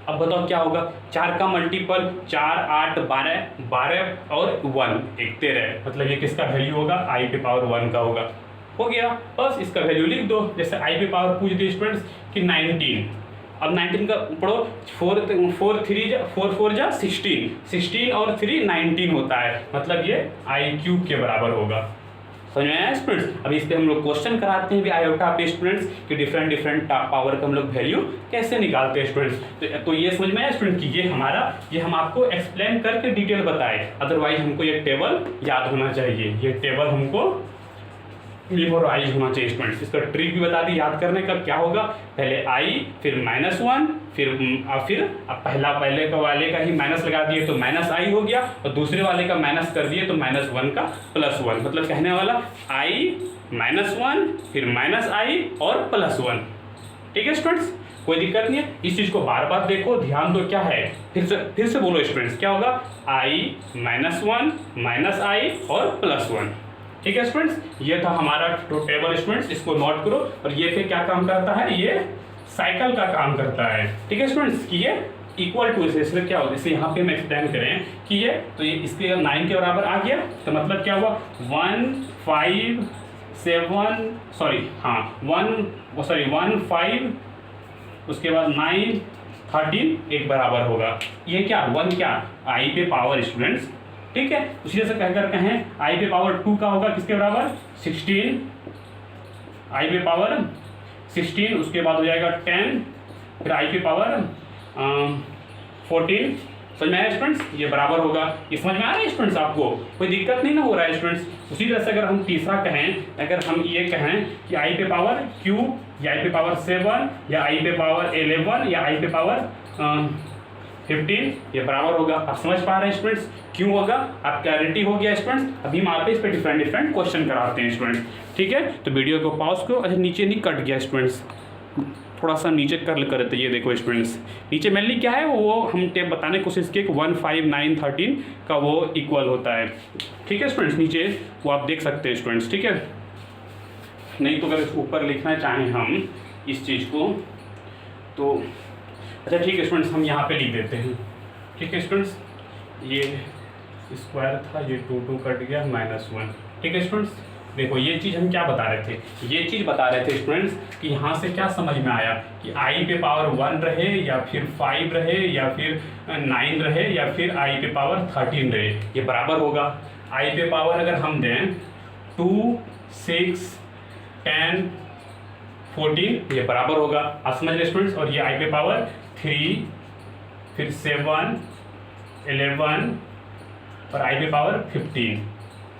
अब बताओ क्या होगा? 4 का मल्टीपल 4 8 12 12 और 1 1 13, मतलब ये किसका वैल्यू होगा? आई पे पावर 1 का होगा। हो गया, बस इसका वैल्यू लिख दो। जैसे आई पे पावर पूछ दी स्टूडेंट्स कि 19, अब 19 का पढ़ो, 4 4 जा 16 और 3 19 होता है, मतलब ये आई क्यूब के बराबर होगा। समझ में आया स्टूडेंट्स? अभी इस पे हम लोग क्वेश्चन कराते हैं भी आयोटा पे स्टूडेंट्स कि डिफरेंट पावर का हम लोग वैल्यू कैसे निकालते हैं स्टूडेंट्स। तो ये समझ में आया स्टूडेंट कि ये हम आपको एक्सप्लेन करके डिटेल बताए, अदरवाइज हमको ये टेबल याद होना चाहिए, ये टेबल हमको मेमोराइज होना चाहिए स्टूडेंट्स। इसका ट्रिक भी बता दी याद करने का, क्या होगा? पहले आई, फिर -1, फिर पहले का वाले का ही माइनस लगा दिए तो -i हो गया, और दूसरे वाले का माइनस कर दिए तो -1 का +1, मतलब कहने वाला i -1 फिर -i और +1। ठीक है स्टूडेंट्स, कोई दिक्कत नहीं है। इस चीज को बार बार देखो, ध्यान दो क्या है, फिर से बोलो स्टूडेंट्स, क्या होगा? i -1 -i और +1। ठीक है स्टूडेंट्स, ये था हमारा टेबल स्टूडेंट्स, इसको नोट करो। और ये फिर क्या काम करता है? ये साइकिल का काम करता है। ठीक है स्टूडेंट्स, कि ये इक्वल टू, इसमें क्या होता है, इसे यहाँ पे हम एक्सप्लेन करें कि ये तो ये इसके 9 के बराबर आ गया, तो मतलब क्या हुआ? 1 5 उसके बाद 9 13 एक बराबर होगा। ये क्या 1 क्या? आई पे पावर स्टूडेंट्स। ठीक है, उसी जैसे कहकर कहें आई पे पावर 2 का होगा किसके बराबर? 16, आई पे पावर 16, उसके बाद हो जाएगा 10, फिर आई पे पावर 14। समझ में आया स्टूडेंट्स? ये बराबर होगा। ये समझ में आ रहा है स्टूडेंट्स? आपको कोई दिक्कत नहीं ना हो रहा है स्टूडेंट्स? उसी तरह से अगर हम तीसरा कहें, अगर हम ये कहें कि आई पे पावर क्यूब, या आई पे पावर 7, या आई पे पावर 11, या आई पे पावर 15, ये बराबर होगा। आप समझ पा रहे हैं स्टूडेंट्स? क्यों होगा? आप क्लैरिटी हो गया स्टूडेंट्स? अभी हम आप इस पे डिफरेंट क्वेश्चन कराते हैं स्टूडेंट्स। ठीक है, तो वीडियो को पॉज करो। अच्छा, नीचे नहीं कट गया स्टूडेंट्स, थोड़ा सा नीचे कर करते, ये देखो स्टूडेंट्स, नीचे मेनली क्या है वो हम टेप बताने की कोशिश की 1 5 9 13 का वो इक्वल होता है। ठीक है स्टूडेंट्स, नीचे वो आप देख सकते हैं स्टूडेंट्स। ठीक है, नहीं तो अगर ऊपर लिखना चाहें हम इस चीज़ को, तो अच्छा ठीक है स्टूडेंट्स, हम यहाँ पे लिख देते हैं। ठीक है स्टूडेंट्स, ये स्क्वायर था, ये 2 कट गया, -1। ठीक है स्टूडेंट्स, देखो ये चीज़ हम क्या बता रहे थे, ये चीज़ बता रहे थे स्टूडेंट्स कि यहाँ से क्या समझ में आया कि i पे पावर 1 रहे या फिर 5 रहे या फिर 9 रहे या फिर i पे पावर 13 रहे, ये बराबर होगा। i पे पावर अगर हम दें 2, 6, 10, 14, ये बराबर होगा, आप समझ रहे स्टूडेंट्स। और ये i पे पावर 3, फिर 7, 11 और i पे पावर 15,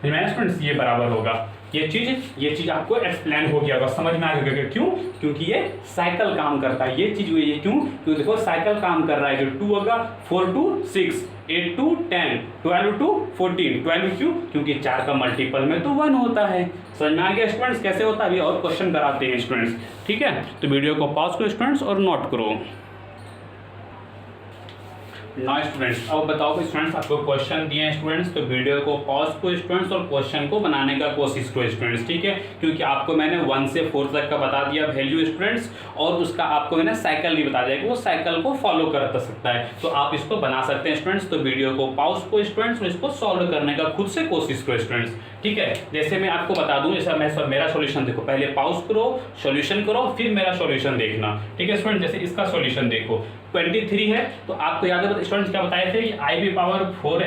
स्टूडेंट्स ये बराबर होगा। ये चीज़ आपको एक्सप्लेन हो गया होगा, समझ में आ गया। क्यों? क्योंकि ये साइकिल काम करता है, ये चीज़ हुई है। क्यों? क्योंकि देखो साइकिल काम कर रहा है, जो 2 होगा 4 to 6, 8 to 10, 12 to 14, 12 क्यों? क्योंकि 4 का मल्टीपल में तो 1 होता है। समझ में आ गया स्टूडेंट्स कैसे होता है? अभी और क्वेश्चन कराते हैं स्टूडेंट्स। ठीक है, तो वीडियो को पॉज करो स्टूडेंट्स और नोट करो। नाउ स्टूडेंट्स, अब बताओ कि स्टूडेंट्स आपको क्वेश्चन दिए हैं स्टूडेंट्स, तो वीडियो को पॉज करो स्टूडेंट्स और क्वेश्चन को बनाने का कोशिश करो स्टूडेंट्स। ठीक है, क्योंकि आपको मैंने 1 से 4 तक का बता दिया वैल्यू स्टूडेंट्स, और उसका आपको मैंने साइकिल भी बता दिया कि वो साइकिल को फॉलो कर सकता है, तो आप इसको बना सकते हैं स्टूडेंट्स। तो वीडियो को पॉज करो स्टूडेंट्स और इसको सॉल्व करने का खुद से कोशिश करो स्टूडेंट्स। ठीक है, जैसे मैं आपको बता दूं, जैसा मैं मेरा सॉल्यूशन देखो, पहले पॉज करो, सॉल्यूशन करो, फिर मेरा सॉल्यूशन देखना। ठीक है स्टूडेंट, जैसे इसका सॉल्यूशन देखो 23 है, तो आपको याद है स्टूडेंट्स क्या बताए थे कि i पे पावर 4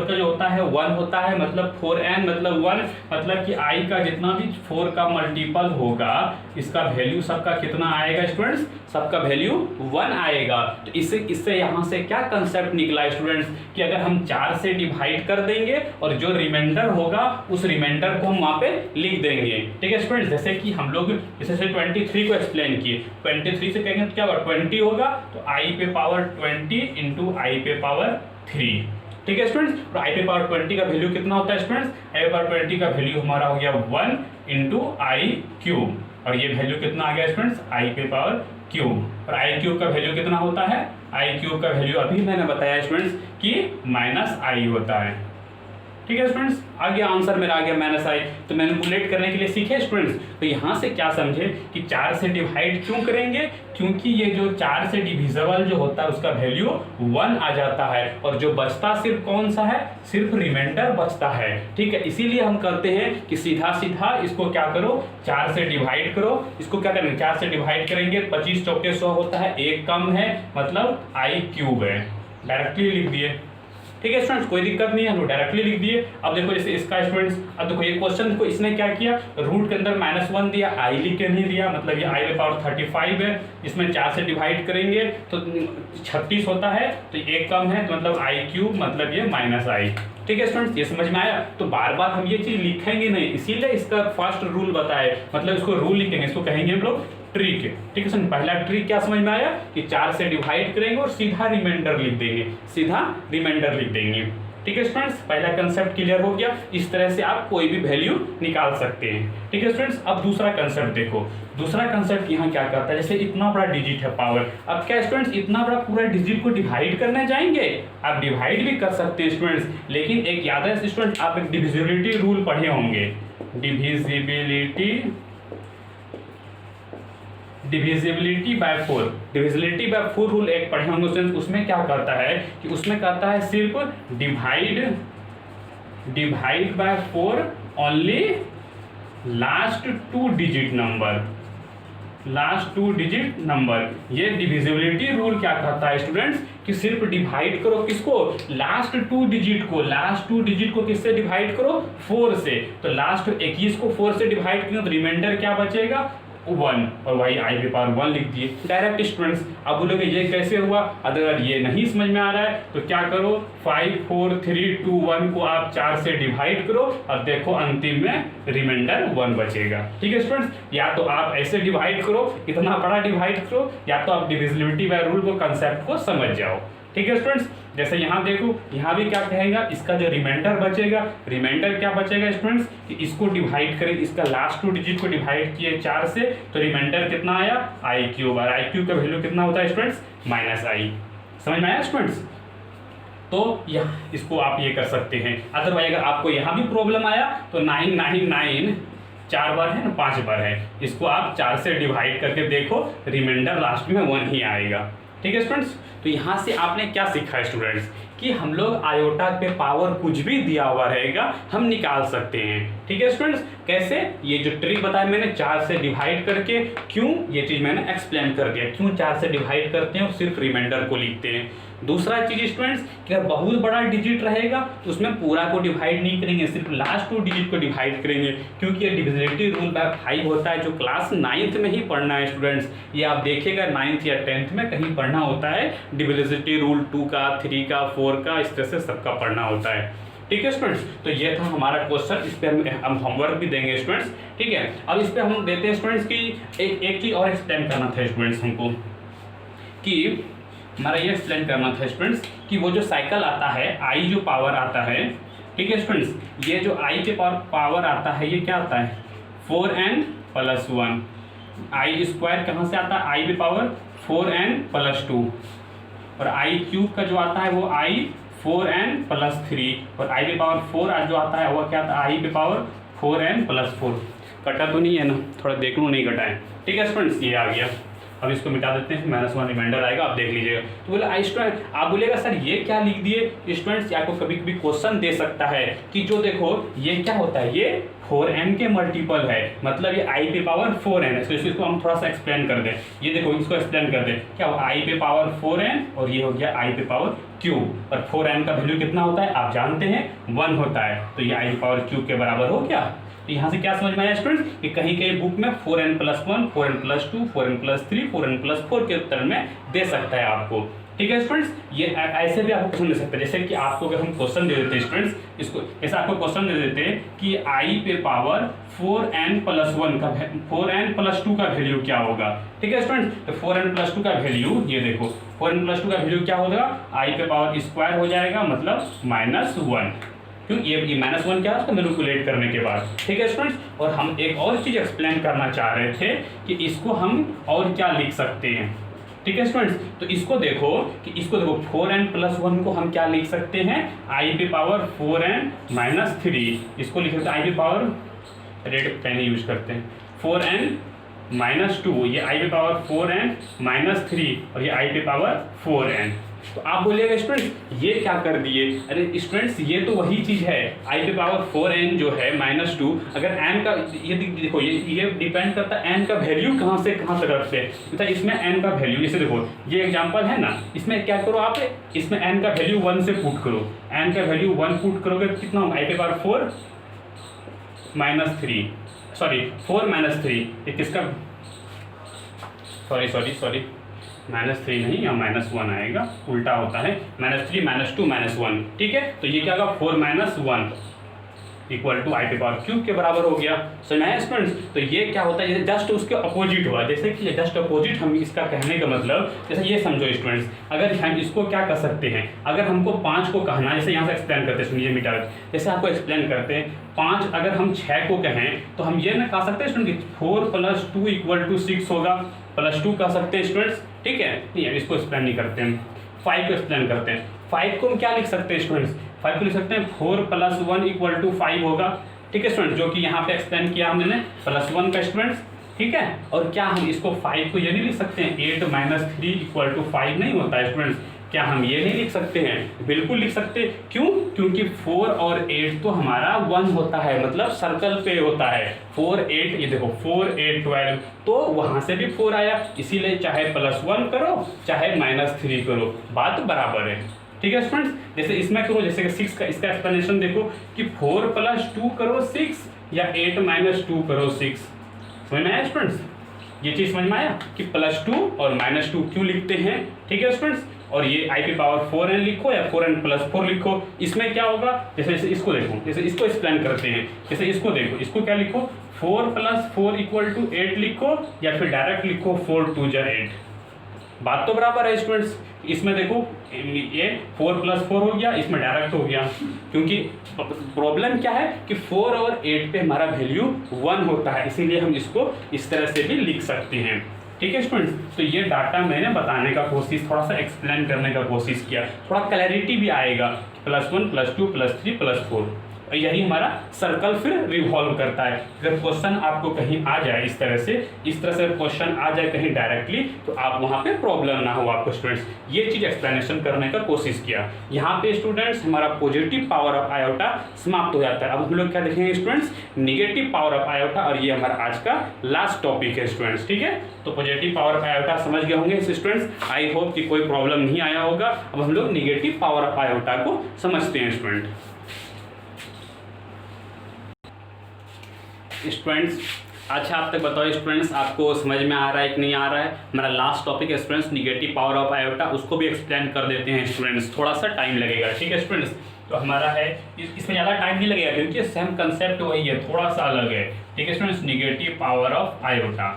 का जो होता है 1 होता है, मतलब 4n मतलब 1, मतलब कि i का जितना भी 4 का मल्टीपल होगा इसका वैल्यू सबका कितना आएगा स्टूडेंट्स? सबका वैल्यू 1 आएगा। तो इससे यहाँ से क्या कंसेप्ट निकला स्टूडेंट्स कि अगर हम 4 से डिवाइड कर देंगे और जो रिमाइंडर होगा उस रिमाइंडर को हम वहाँ पे लिख देंगे। ठीक है स्टूडेंट्स, जैसे कि हम लोग जैसे 23 को एक्सप्लेन किए, 23 से कहेंगे तो क्या होगा 20 होगा, तो i पे पावर 20 इंटू i पे पावर 3। ठीक है स्टूडेंट्स, और i पे पावर 20 का वैल्यू कितना होता है स्टूडेंट्स? i पे पावर 20 का वैल्यू हमारा हो गया 1 इंटू आई क्यूब, और ये वैल्यू कितना आ गया स्टूडेंट्स? i पे पावर क्यूब, और i क्यूब का वैल्यू कितना होता है? i क्यूब का वैल्यू अभी मैंने बताया स्टूडेंट्स कि -i होता है। ठीक है स्टूडेंट्स, आ गया आंसर मेरा, आ गया -i। तो मैनिपुलेट करने के लिए सीखे स्टूडेंट्स, तो यहाँ से क्या समझे कि 4 से डिवाइड क्यों करेंगे? क्योंकि ये जो 4 से डिविजिबल जो होता है उसका वैल्यू 1 आ जाता है, और जो बचता सिर्फ कौन सा है? सिर्फ रिमाइंडर बचता है। ठीक है, इसीलिए हम करते हैं कि सीधा सीधा इसको क्या करो, 4 से डिवाइड करो। इसको क्या करेंगे? 4 से डिवाइड करेंगे, 25 चौके 100 होता है, एक कम है मतलब i क्यूब है, डायरेक्टली लिख दिए। ठीक है स्टूडेंट्स, कोई दिक्कत नहीं है, हम डायरेक्टली लिख दिए। अब देखो जैसे इसका स्टूडेंट्स, अब देखो ये क्वेश्चन देखो इसने क्या किया, रूट के अंदर -1 दिया, i लिख के नहीं दिया, मतलब ये i पे पावर 35 है, इसमें 4 से डिवाइड करेंगे तो 36 होता है, तो एक कम है तो मतलब i क्यूब, मतलब ये -i। ठीक है स्टूडेंट्स, ये समझ में आया? तो बार बार हम ये चीज लिखेंगे नहीं, इसीलिए इसका फर्स्ट रूल बताए, मतलब इसको रूल लिखेंगे, इसको कहेंगे हम लोग ट्रिक। ठीक है सर, पहला ट्रिक क्या समझ में आया कि 4 से डिवाइड करेंगे और सीधा रिमाइंडर लिख देंगे, सीधा रिमाइंडर लिख देंगे। ठीक है स्टूडेंट्स, पहला कंसेप्ट क्लियर हो गया। इस तरह से आप कोई भी वैल्यू निकाल सकते हैं। ठीक है स्टूडेंट्स, अब दूसरा कंसेप्ट देखो, दूसरा कंसेप्ट यहाँ क्या करता है, जैसे इतना बड़ा डिजिट है पावर, अब क्या स्टूडेंट्स इतना बड़ा पूरा डिजिट को डिवाइड करने जाएंगे? आप डिवाइड भी कर सकते हैं स्टूडेंट्स, लेकिन एक याद है स्टूडेंट्स, आप एक डिविजिबिलिटी रूल पढ़े होंगे, divisibility bye 4, divisibility bye 4 rule एक पढ़े होंगे स्टूडेंट्स। उसमें क्या करता है कि उसमें कहता है सिर्फ divide by 4 only last 2 digit number. ये डिविजिबिलिटी रूल क्या कहता है स्टूडेंट्स कि सिर्फ डिवाइड करो किसको? लास्ट 2 डिजिट को। लास्ट 2 डिजिट को किससे डिवाइड करो? 4 से। तो लास्ट 21 को 4 से डिवाइड करेंगे तो रिमाइंडर क्या बचेगा? 1, और वही i पे पावर 1 लिख दिए डायरेक्ट स्टूडेंट्स। अब बोलोगे ये कैसे हुआ? अगर ये नहीं समझ में आ रहा है तो क्या करो, 5 4 3 2 1 को आप 4 से डिवाइड करो और देखो अंतिम में रिमाइंडर 1 बचेगा। ठीक है स्टूडेंट्स, या तो आप ऐसे डिवाइड करो, इतना बड़ा डिवाइड करो, या तो आप डिविजिबिलिटी बाय रूल को कंसेप्ट को समझ जाओ। ठीक है स्टूडेंट्स, जैसे यहाँ देखो, यहाँ भी क्या कहेगा, इसका जो रिमाइंडर बचेगा, रिमाइंडर क्या बचेगा स्टूडेंट्स कि इसको डिवाइड करें, इसका लास्ट 2 डिजिट को डिवाइड किए 4 से, तो रिमाइंडर कितना आया? i क्यूब, और i क्यूब का वैल्यू कितना होता है स्टूडेंट्स? -i। समझ में आया स्टूडेंट्स? तो यहाँ इसको आप ये कर सकते हैं। अदरवाइज अगर आपको यहाँ भी प्रॉब्लम आया तो 999 4 बार है ना, 5 बार है, इसको आप 4 से डिवाइड करके देखो, रिमाइंडर लास्ट में 1 ही आएगा। ठीक है स्टूडेंट्स, तो यहाँ से आपने क्या सीखा है स्टूडेंट्स कि हम लोग आयोटा पे पावर कुछ भी दिया हुआ रहेगा हम निकाल सकते हैं। ठीक है स्टूडेंट्स, कैसे, ये जो ट्रिक बताया मैंने 4 से डिवाइड करके, क्यों ये चीज मैंने एक्सप्लेन कर दिया, क्यों 4 से डिवाइड करते हैं और सिर्फ रिमाइंडर को लिखते हैं। दूसरा चीज स्टूडेंट्स कि अगर बहुत बड़ा डिजिट रहेगा तो उसमें पूरा को डिवाइड नहीं करेंगे, सिर्फ लास्ट 2 डिजिट को डिवाइड करेंगे, क्योंकि ये डिविजिबिलिटी रूल बाय 5 होता है जो क्लास 9th में ही पढ़ना है स्टूडेंट्स। ये आप देखिएगा 9th या 10th में कहीं पढ़ना होता है, डिविजिबिलिटी रूल 2 का, 3 का, 4 का, इस तरह से सबका पढ़ना होता है। ठीक है स्टूडेंट्स, तो ये था हमारा क्वेश्चन, इस पे हम होमवर्क भी देंगे स्टूडेंट्स। ठीक है, अब इस पे हम देते हैं स्टूडेंट्स की एक चीज और एक्सप्लेन करना था स्टूडेंट्स हमको, कि हमारा ये एक्सप्लेन करना था स्टूडेंट्स कि वो जो साइकिल आता है, आई जो पावर आता है, ठीक है स्टूडेंट्स, ये जो आई के पावर आता है ये क्या आता है 4n + 1, आई स्क्वायर कहाँ से आता है, आई पे पावर 4n + 2, और आई क्यूब का जो आता है वो आई 4n + 3, और आई पे पावर 4 जो आता है वो क्या आता है आई पे पावर 4n + 4। कटा तो नहीं है ना, थोड़ा देख लूँ नहीं कटा है। ठीक है स्टूडेंट्स, ये आ गया, अब इसको मिटा देते हैं, -1 रिमाइंडर आएगा, आप देख लीजिएगा। तो बोले आई स्टूडेंट, आप बोलेगा सर ये क्या लिख दिए स्टूडेंट्स, आपको कभी कभी क्वेश्चन दे सकता है कि जो देखो ये क्या होता है, ये 4n के मल्टीपल है, मतलब ये i पे पावर 4n है। तो इसको हम थोड़ा सा एक्सप्लेन कर दें, ये देखो इसको एक्सप्लेन कर दें, क्या हो i पे पावर 4n और ये हो गया i पे पावर क्यूब, और 4n का वैल्यू कितना होता है आप जानते हैं 1 होता है, तो ये i पे पावर क्यूब के बराबर हो गया। तो यहाँ से क्या समझ में आया स्टूडेंट्स कि कहीं कहीं बुक में 4n + 1, 4n + 2, 4n + 3, 4n + 4 के उत्तर में दे सकता है आपको। ठीक है स्टूडेंट्स, ये ऐसे भी आपको क्वेश्चन दे सकते हैं, जैसे कि आपको अगर हम क्वेश्चन दे देते हैं स्टूडेंट्स, इसको ऐसा आपको क्वेश्चन दे देते हैं कि i पे पावर 4n + 1 का 4n + 2 का वैल्यू क्या होगा। ठीक है स्टूडेंट्स, तो 4n + 2 का वैल्यू ये देखो, 4n + 2 का वैल्यू क्या होगा, i पे पावर स्क्वायर हो जाएगा, मतलब -1, क्यों ये -1 क्या है उसको मैनिपुलेट करने के बाद। ठीक है स्टूडेंट्स, और हम एक और चीज एक्सप्लेन करना चाह रहे थे कि इसको हम और क्या लिख सकते हैं। ठीक है स्टूडेंट्स, तो इसको देखो कि इसको देखो 4n + 1 को हम क्या लिख सकते हैं, i पे पावर 4n - 3, इसको लिख सकते हैं i पे पावर रेड पेन यूज करते हैं 4n - 2, ये i पे पावर 4n - 3 और ये i पे पावर 4n। तो आप बोलिएगा स्टूडेंट्स ये क्या कर दिए, अरे स्टूडेंट्स ये तो वही चीज है, i पे पावर 4n जो है -2, अगर n का ये देखो ये डिपेंड करता है n का वैल्यू कहाँ से कहाँ तक रखते हैं, मतलब इसमें n का वैल्यू, जैसे देखो ये एग्जांपल है ना, इसमें क्या करो आप, इसमें n का वैल्यू 1 से पुट करो, n का वैल्यू 1 पुट करोगे कितना होगा, i पे पावर 4 - 3, सॉरी 4 - 3, ये किसका, सॉरी -3 नहीं, या -1 आएगा, उल्टा होता है, -3 -2 -1। ठीक है, तो ये क्या होगा 4 - 1 = i पे पावर क्यूब के बराबर हो गया। समझ में आया स्टूडेंट्स, तो ये क्या होता है, जस्ट उसके अपोजिट हुआ, जैसे कि जस्ट अपोजिट, हम इसका कहने का मतलब जैसे ये समझो स्टूडेंट्स, अगर हम इसको क्या कर सकते हैं, अगर हमको 5 को कहना, जैसे यहाँ से एक्सप्लेन करते हैं, सुनिए मीटा, जैसे आपको एक्सप्लेन करते हैं 5, अगर हम 6 को कहें तो हम ये ना कह सकते हैं स्टूडेंट कि 4 + 2 = 6 होगा, +2 कह सकते हैं स्टूडेंट्स। ठीक है, नहीं अब इसको एक्सप्लेन नहीं करते हैं, 5 को एक्सप्लेन करते हैं। 5 को हम क्या लिख सकते हैं स्टूडेंट्स, 5 को लिख सकते हैं 4 + 1 = 5 होगा। ठीक है स्टूडेंट्स, जो कि यहाँ पे एक्सप्लेन किया हमने +1 का स्टूडेंट्स। ठीक है, और क्या हम इसको 5 को ये नहीं लिख सकते हैं 8 - 3 = 5 नहीं होता है स्टूडेंट्स, क्या हम ये नहीं लिख सकते हैं, बिल्कुल लिख सकते, क्यों, क्योंकि 4 और 8 तो हमारा 1 होता है, मतलब सर्कल पे होता है, 4 8, ये देखो 4 8 12, तो वहां से भी 4 आया, इसीलिए चाहे +1 करो चाहे -3 करो, बात बराबर है। ठीक है स्टूडेंट्स, जैसे इसमें करो, जैसे 6 का इसका एक्सप्लेनेशन देखो कि 4 + 2 करो 6 या 8 - 2 करो 6। समझ में आया स्टूडेंट्स, ये चीज समझ में आया कि +2 और -2 क्यों लिखते हैं। ठीक है स्टूडेंट्स, और ये i पे पावर 4n लिखो या 4n + 4 लिखो, इसमें क्या होगा, जैसे इसको देखो, जैसे इसको एक्सप्लेन करते हैं, जैसे इसको देखो, इसको क्या लिखो 4 + 4 = 8 लिखो, या फिर डायरेक्ट लिखो 4 2 जा 8, बात तो बराबर है स्टूडेंट्स। इसमें देखो ये 4 + 4 हो गया, इसमें डायरेक्ट हो गया, क्योंकि प्रॉब्लम क्या है कि 4 और 8 पे हमारा वैल्यू 1 होता है, इसीलिए हम इसको इस तरह से भी लिख सकते हैं। ठीक है स्टूडेंट्स, तो ये डाटा मैंने बताने का कोशिश, थोड़ा सा एक्सप्लेन करने का कोशिश किया, थोड़ा क्लैरिटी भी आएगा, +1 +2 +3 +4। यही हमारा सर्कल फिर रिवॉल्व करता है। अगर क्वेश्चन आपको कहीं आ जाए इस तरह से क्वेश्चन आ जाए कहीं डायरेक्टली, तो आप वहाँ पे प्रॉब्लम ना हो आपको स्टूडेंट्स। ये चीज एक्सप्लेनेशन करने का कोशिश किया। यहाँ पे स्टूडेंट्स हमारा पॉजिटिव पावर ऑफ आयोटा समाप्त हो जाता है। अब हम लोग क्या देखेंगे students, negative power of iota, और ये हमारा आज का लास्ट टॉपिक है स्टूडेंट्स। ठीक है, तो पॉजिटिव पावर ऑफ आयोटा समझ गए होंगे स्टूडेंट्स। आई होप कि कोई प्रॉब्लम नहीं आया होगा। अब हम लोग निगेटिव पावर ऑफ आयोटा को समझते हैं स्टूडेंट। अच्छा आप तक बताओ स्टूडेंट्स, आपको समझ में आ रहा है कि नहीं आ रहा है? हमारा लास्ट टॉपिक है students negative power of iota, उसको भी एक्सप्लेन कर देते हैं स्टूडेंट्स। थोड़ा सा टाइम लगेगा, ठीक है स्टूडेंट्स। तो हमारा है इसमें ज़्यादा टाइम नहीं लगेगा क्योंकि सेम कंसेप्ट वही है, थोड़ा सा अलग है। ठीक है students, negative power of iota.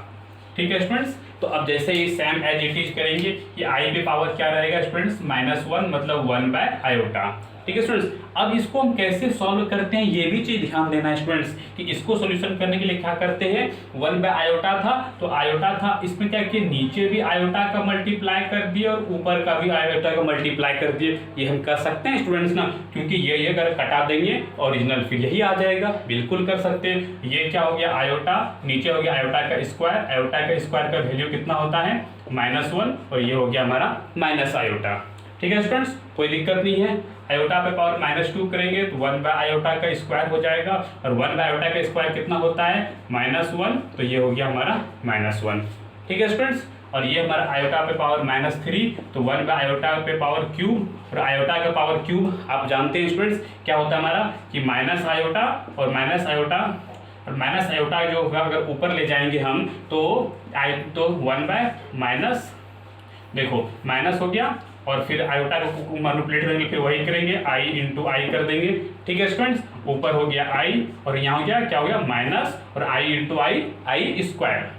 ठीक है स्टूडेंट्स, तो अब जैसे ही सेम एज इट इज करेंगे कि आई पे पावर क्या रहेगा स्टूडेंट्स, -1 मतलब 1 बाय आयोटा। ठीक है स्टूडेंट्स, अब इसको हम कैसे सॉल्व करते हैं ये भी चीज ध्यान देना है स्टूडेंट्स कि इसको सॉल्यूशन करने के लिए क्या करते हैं, 1 बाय आयोटा था तो आयोटा था, इसमें क्या किया, नीचे भी आयोटा का मल्टीप्लाई कर दिए और ऊपर का भी आयोटा का मल्टीप्लाई कर दिए। ये हम कर सकते हैं स्टूडेंट्स ना, क्योंकि ये अगर कटा देंगे ओरिजिनल फिर यही आ जाएगा, बिल्कुल कर सकते हैं। ये क्या हो गया आयोटा, नीचे हो गया आयोटा का स्क्वायर, आयोटा का स्क्वायर का वैल्यू कितना होता है -1, और ये हो गया हमारा माइनस आयोटा। ठीक है स्टूडेंट्स, कोई दिक्कत नहीं है। आयोटा पे पावर -2 करेंगे तो 1 बाय आयोटा का स्क्वायर हो जाएगा, और 1 बाय आयोटा का स्क्वायर कितना होता है -1, तो ये हो गया हमारा -1। ठीक है स्टूडेंट्स, और ये हमारा आयोटा पे पावर -3 तो 1 बाय आयोटा पे पावर क्यूब, और आयोटा का पावर क्यूब आप जानते हैं स्टूडेंट्स क्या होता है हमारा कि माइनस आयोटा और माइनस आयोटा, और माइनस आयोटा जो होगा अगर ऊपर ले जाएंगे हम तो 1 बाय माइनस, देखो माइनस हो गया और फिर आयोटा को मैनिपुलेट करेंगे, फिर वही करेंगे i इंटू आई कर देंगे। ठीक है स्टूडेंट्स, ऊपर हो गया i और यहाँ हो गया क्या हो गया माइनस, और i इंटू आई स्क्वायर।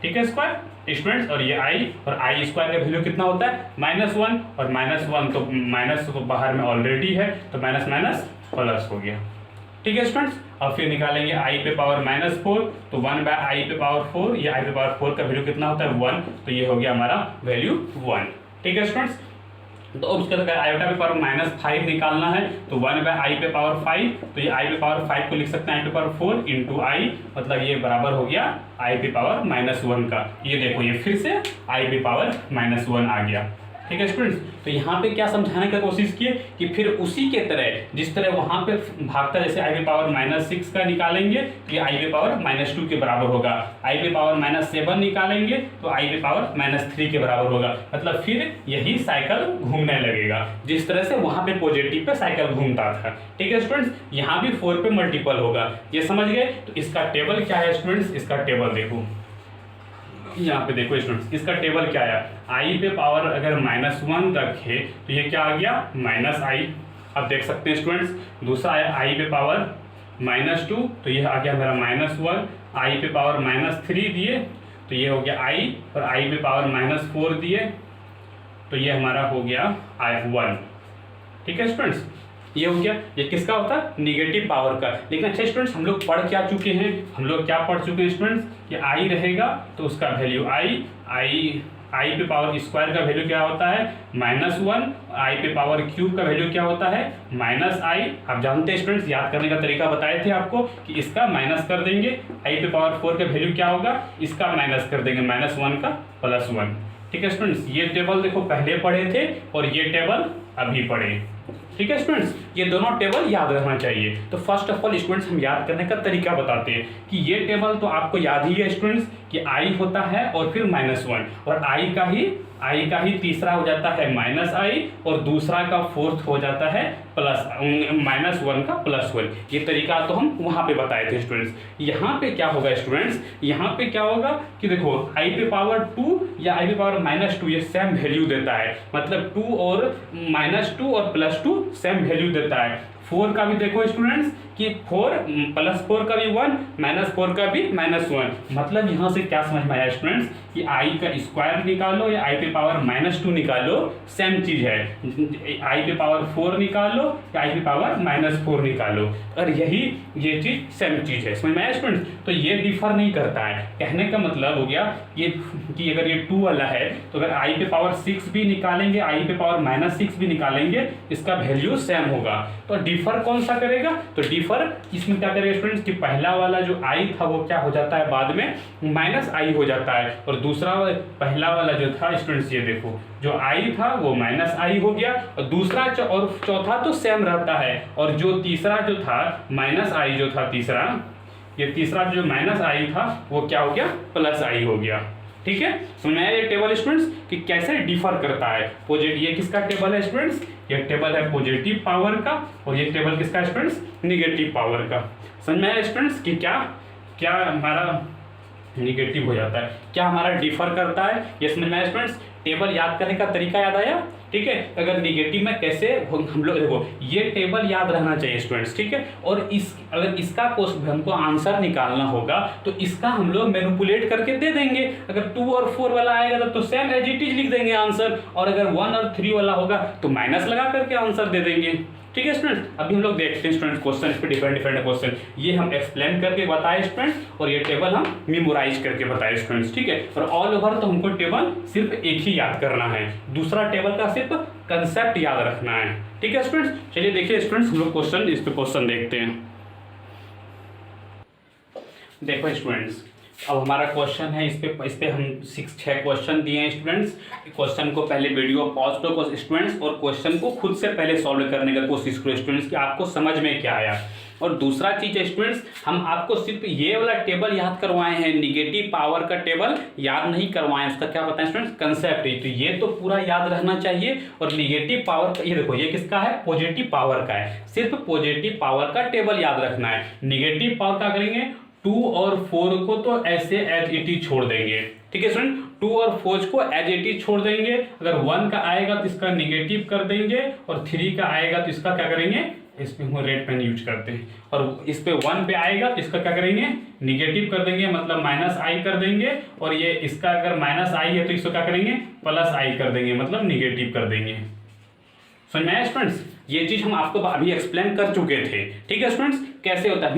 ठीक है स्क्वायर स्टूडेंट्स, और ये i और आई स्क्वायर का वैल्यू कितना होता है -1, और -1 तो माइनस तो बाहर में ऑलरेडी है तो माइनस माइनस प्लस हो गया। ठीक है स्टूडेंट्स, अब फिर निकालेंगे i पे पावर -4 तो 1 बाय आई पे पावर 4, ये i पे पावर 4 का वैल्यू कितना होता है 1, तो ये हो गया हमारा वैल्यू 1। ठीक है स्टूडेंट्स, तो अब उसके अगर आयोटा पे पावर -5 निकालना है तो 1 बाय आई पे पावर 5, तो ये आई पे पावर 5 को लिख सकते हैं आई पे पावर 4 इंटू आई, मतलब ये बराबर हो गया आई पे पावर -1 का। ये देखो ये फिर से आई पे पावर -1 आ गया। ठीक है स्टूडेंट्स, तो यहाँ पे क्या समझाने की कोशिश किए कि फिर उसी के तरह जिस तरह वहाँ पे भागता जैसे आई पे पावर -6 का निकालेंगे तो ये आई पे पावर -2 के बराबर होगा, आई पे पावर -7 निकालेंगे तो आई पे पावर -3 के बराबर होगा, मतलब फिर यही साइकिल घूमने लगेगा जिस तरह से वहाँ पे पॉजिटिव पे साइकिल घूमता था। ठीक है स्टूडेंट्स, यहाँ भी 4 पे मल्टीपल होगा, ये समझ गए। तो इसका टेबल क्या है स्टूडेंट्स, इसका टेबल देखो यहाँ पे देखो स्टूडेंट्स, इसका टेबल क्या है, आई पे पावर अगर -1 रखे तो ये क्या आ गया -i। अब देख सकते हैं स्टूडेंट्स, दूसरा है आई पे पावर -2 तो ये आ गया मेरा -1, आई पे पावर -3 दिए तो ये हो गया i, और आई पे पावर -4 दिए तो ये हमारा हो गया i1। ठीक है स्टूडेंट्स, ये हो गया, ये किसका होता है निगेटिव पावर का। लेकिन अच्छा स्टूडेंट्स, हम लोग पढ़ क्या चुके हैं, हम लोग क्या पढ़ चुके हैं स्टूडेंट्स कि आई रहेगा तो उसका वैल्यू आई पे पावर स्क्वायर का वैल्यू क्या होता है -1, आई पे पावर क्यूब का वैल्यू क्या होता है -i। आप जानते हैं स्टूडेंट्स, याद करने का तरीका बताए थे आपको कि इसका माइनस कर देंगे, आई पे पावर 4 का वैल्यू क्या होगा, इसका माइनस कर देंगे -1 का +1। ठीक है स्टूडेंट्स, ये टेबल देखो पहले पढ़े थे और ये टेबल अभी पढ़े। ठीक है स्टूडेंट्स, ये दोनों टेबल याद रखना चाहिए। तो फर्स्ट ऑफ ऑल स्टूडेंट्स हम याद करने का तरीका बताते हैं कि ये टेबल तो आपको याद ही है स्टूडेंट्स कि i होता है और फिर -1, और i का ही तीसरा हो जाता है -i, और दूसरा का फोर्थ हो जाता है -1 का +1। ये तरीका तो हम वहाँ पे बताए थे स्टूडेंट्स। यहाँ पे क्या होगा स्टूडेंट्स, यहाँ पे क्या होगा कि देखो i पे पावर 2 या i पे पावर -2 ये सेम वैल्यू देता है, मतलब 2 और -2 और +2 सेम वैल्यू देता है। 4 का भी देखो स्टूडेंट्स कि 4 +4 का भी 1 -4 का भी -1, मतलब यहाँ से क्या समझ में आया स्टूडेंट्स कि i का स्क्वायर निकालो या i पे पावर -2 निकालो सेम चीज है, i पे पावर 4 निकालो या i पे पावर -4 निकालो, और यही ये चीज सेम चीज है। समझ में आया स्टूडेंट्स, तो ये डिफर नहीं करता है। कहने का मतलब हो गया ये कि अगर ये 2 वाला है तो अगर i पे पावर 6 भी निकालेंगे, i पे पावर -6 भी निकालेंगे, इसका वैल्यू सेम होगा, तो डिफर कौन सा करेगा, तो डिफर इसमें क्या करेगा स्टूडेंट्स कि पहला वाला जो i था वो क्या हो जाता है बाद में माइनस i हो जाता है, और दूसरा पहला वाला जो था स्टूडेंट्स ये देखो जो i था वो माइनस i हो गया, और दूसरा और चौथा तो सेम रहता है, और जो तीसरा जो था माइनस i जो था तीसरा, ये तीसरा जो माइनस i था वो क्या हो गया प्लस i हो गया। ठीक है, समझ में आया ये टेबल स्टूडेंट्स कि कैसे डिफर करता है। पॉजिटिव ये किसका टेबल है स्टूडेंट्स, ये टेबल है पॉजिटिव पावर का, और ये टेबल किसका है स्टूडेंट्स निगेटिव पावर का। समझ में आया स्टूडेंट्स कि क्या क्या हमारा निगेटिव हो जाता है, क्या हमारा डिफर करता है, ये समझ में आया स्टूडेंट्स। टेबल याद करने का तरीका याद आया, ठीक है। अगर निगेटिव में कैसे हम लोग देखो ये टेबल याद रहना चाहिए स्टूडेंट्स, ठीक है। और अगर इसका क्वेश्चन हमको आंसर निकालना होगा तो इसका हम लोग मैनिपुलेट करके दे देंगे। अगर 2 और 4 वाला आएगा तो सेम एज इट इज लिख देंगे आंसर, और अगर 1 और 3 वाला होगा तो माइनस लगा करके आंसर दे देंगे। ठीक है स्टूडेंट्स, अभी हम लोग देखते हैं स्टूडेंट्स क्वेश्चन, इस पे डिफरेंट क्वेश्चन ये हम एक्सप्लेन करके बताए स्टूडेंट्स, और ये टेबल हम मेमोराइज करके बताए स्टूडेंट्स। ठीक है, और ऑल ओवर तो हमको टेबल सिर्फ एक ही याद करना है, दूसरा टेबल का सिर्फ कंसेप्ट याद रखना है। ठीक है स्टूडेंट्स, चलिए देखिए स्टूडेंट्स हम लोग क्वेश्चन इस पे क्वेश्चन देखते हैं। देखो स्टूडेंट्स अब हमारा क्वेश्चन है, इस पे हम 6 क्वेश्चन दिए हैं स्टूडेंट्स। क्वेश्चन को पहले वीडियो पॉज करो स्टूडेंट्स, और क्वेश्चन को खुद से पहले सॉल्व करने का कोशिश करो स्टूडेंट्स कि आपको समझ में क्या आया। और दूसरा चीज है स्टूडेंट्स, हम आपको सिर्फ ये वाला टेबल याद करवाए हैं, निगेटिव पावर का टेबल याद नहीं करवाए, उसका क्या बताएं स्टूडेंट्स कंसेप्ट ही, तो ये तो पूरा याद रहना चाहिए। और निगेटिव पावर का ये देखो ये किसका है पॉजिटिव पावर का है, सिर्फ पॉजिटिव पावर का टेबल याद रखना है। निगेटिव पावर का करेंगे 2 और 4 को तो ऐसे एज इट इज छोड़ देंगे। ठीक है स्टूडेंट, 2 और 4 को एज इट इज छोड़ देंगे। अगर 1 का आएगा तो इसका निगेटिव कर देंगे, और 3 का आएगा तो इसका क्या करेंगे, इस पे हम रेड पेन यूज करते हैं, और इस पे 1 पे आएगा तो इसका क्या करेंगे निगेटिव कर देंगे, मतलब माइनस i कर देंगे। और ये इसका अगर माइनस i है तो इसको क्या करेंगे प्लस i कर देंगे, मतलब निगेटिव कर देंगे। समझ में आया स्टूडेंट्स, ये चीज हम आपको अभी एक्सप्लेन कर चुके थे। ठीक है स्टूडेंट्स, कैसे होता है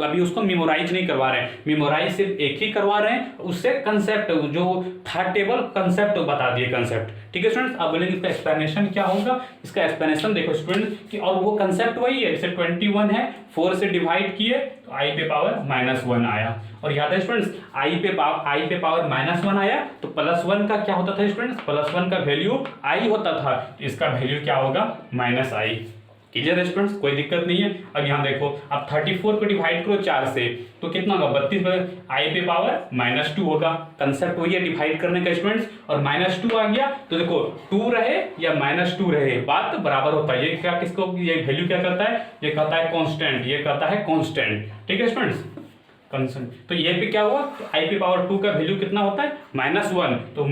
अभी उसको मेमोराइज नहीं करवा रहे हैं, मेमोराइज सिर्फ एक ही करवा रहे हैं, उससे कंसेप्ट जो था टेबल कंसेप्ट बता दिए कंसेप्ट। ठीक है स्टूडेंट्स, अब बोलेंगे इसका एक्सप्लेनेशन क्या होगा। इसका एक्सप्लेनेशन देखो स्टूडेंट कि और वो कंसेप्ट वही है, जैसे 21 है 4 से डिवाइड किए तो i पे पावर -1 आया, और याद है स्टूडेंट्स i पे पावर -1 आया तो +1 का क्या होता था स्टूडेंट्स, +1 का वैल्यू i होता था, तो इसका वैल्यू क्या होगा -i। क्लियर है स्टूडेंट्स, कोई दिक्कत नहीं है। अब यहाँ देखो अब 34 को डिवाइड करो 4 से तो कितना होगा 32, i पे पावर -2 होगा, कंसेप्ट वही है डिवाइड करने का स्टूडेंट्स। और -2 आ गया तो देखो 2 रहे या -2 रहे बात तो बराबर होता है। ये क्या किसको ये वैल्यू क्या करता है, ये कहता है कांस्टेंट, ये कहता है कांस्टेंट। ठीक है स्टूडेंट्स, कंसेंट तो ये पे क्या हुआ i पे पावर 2 का वैल्यू कितना होता है -1, तो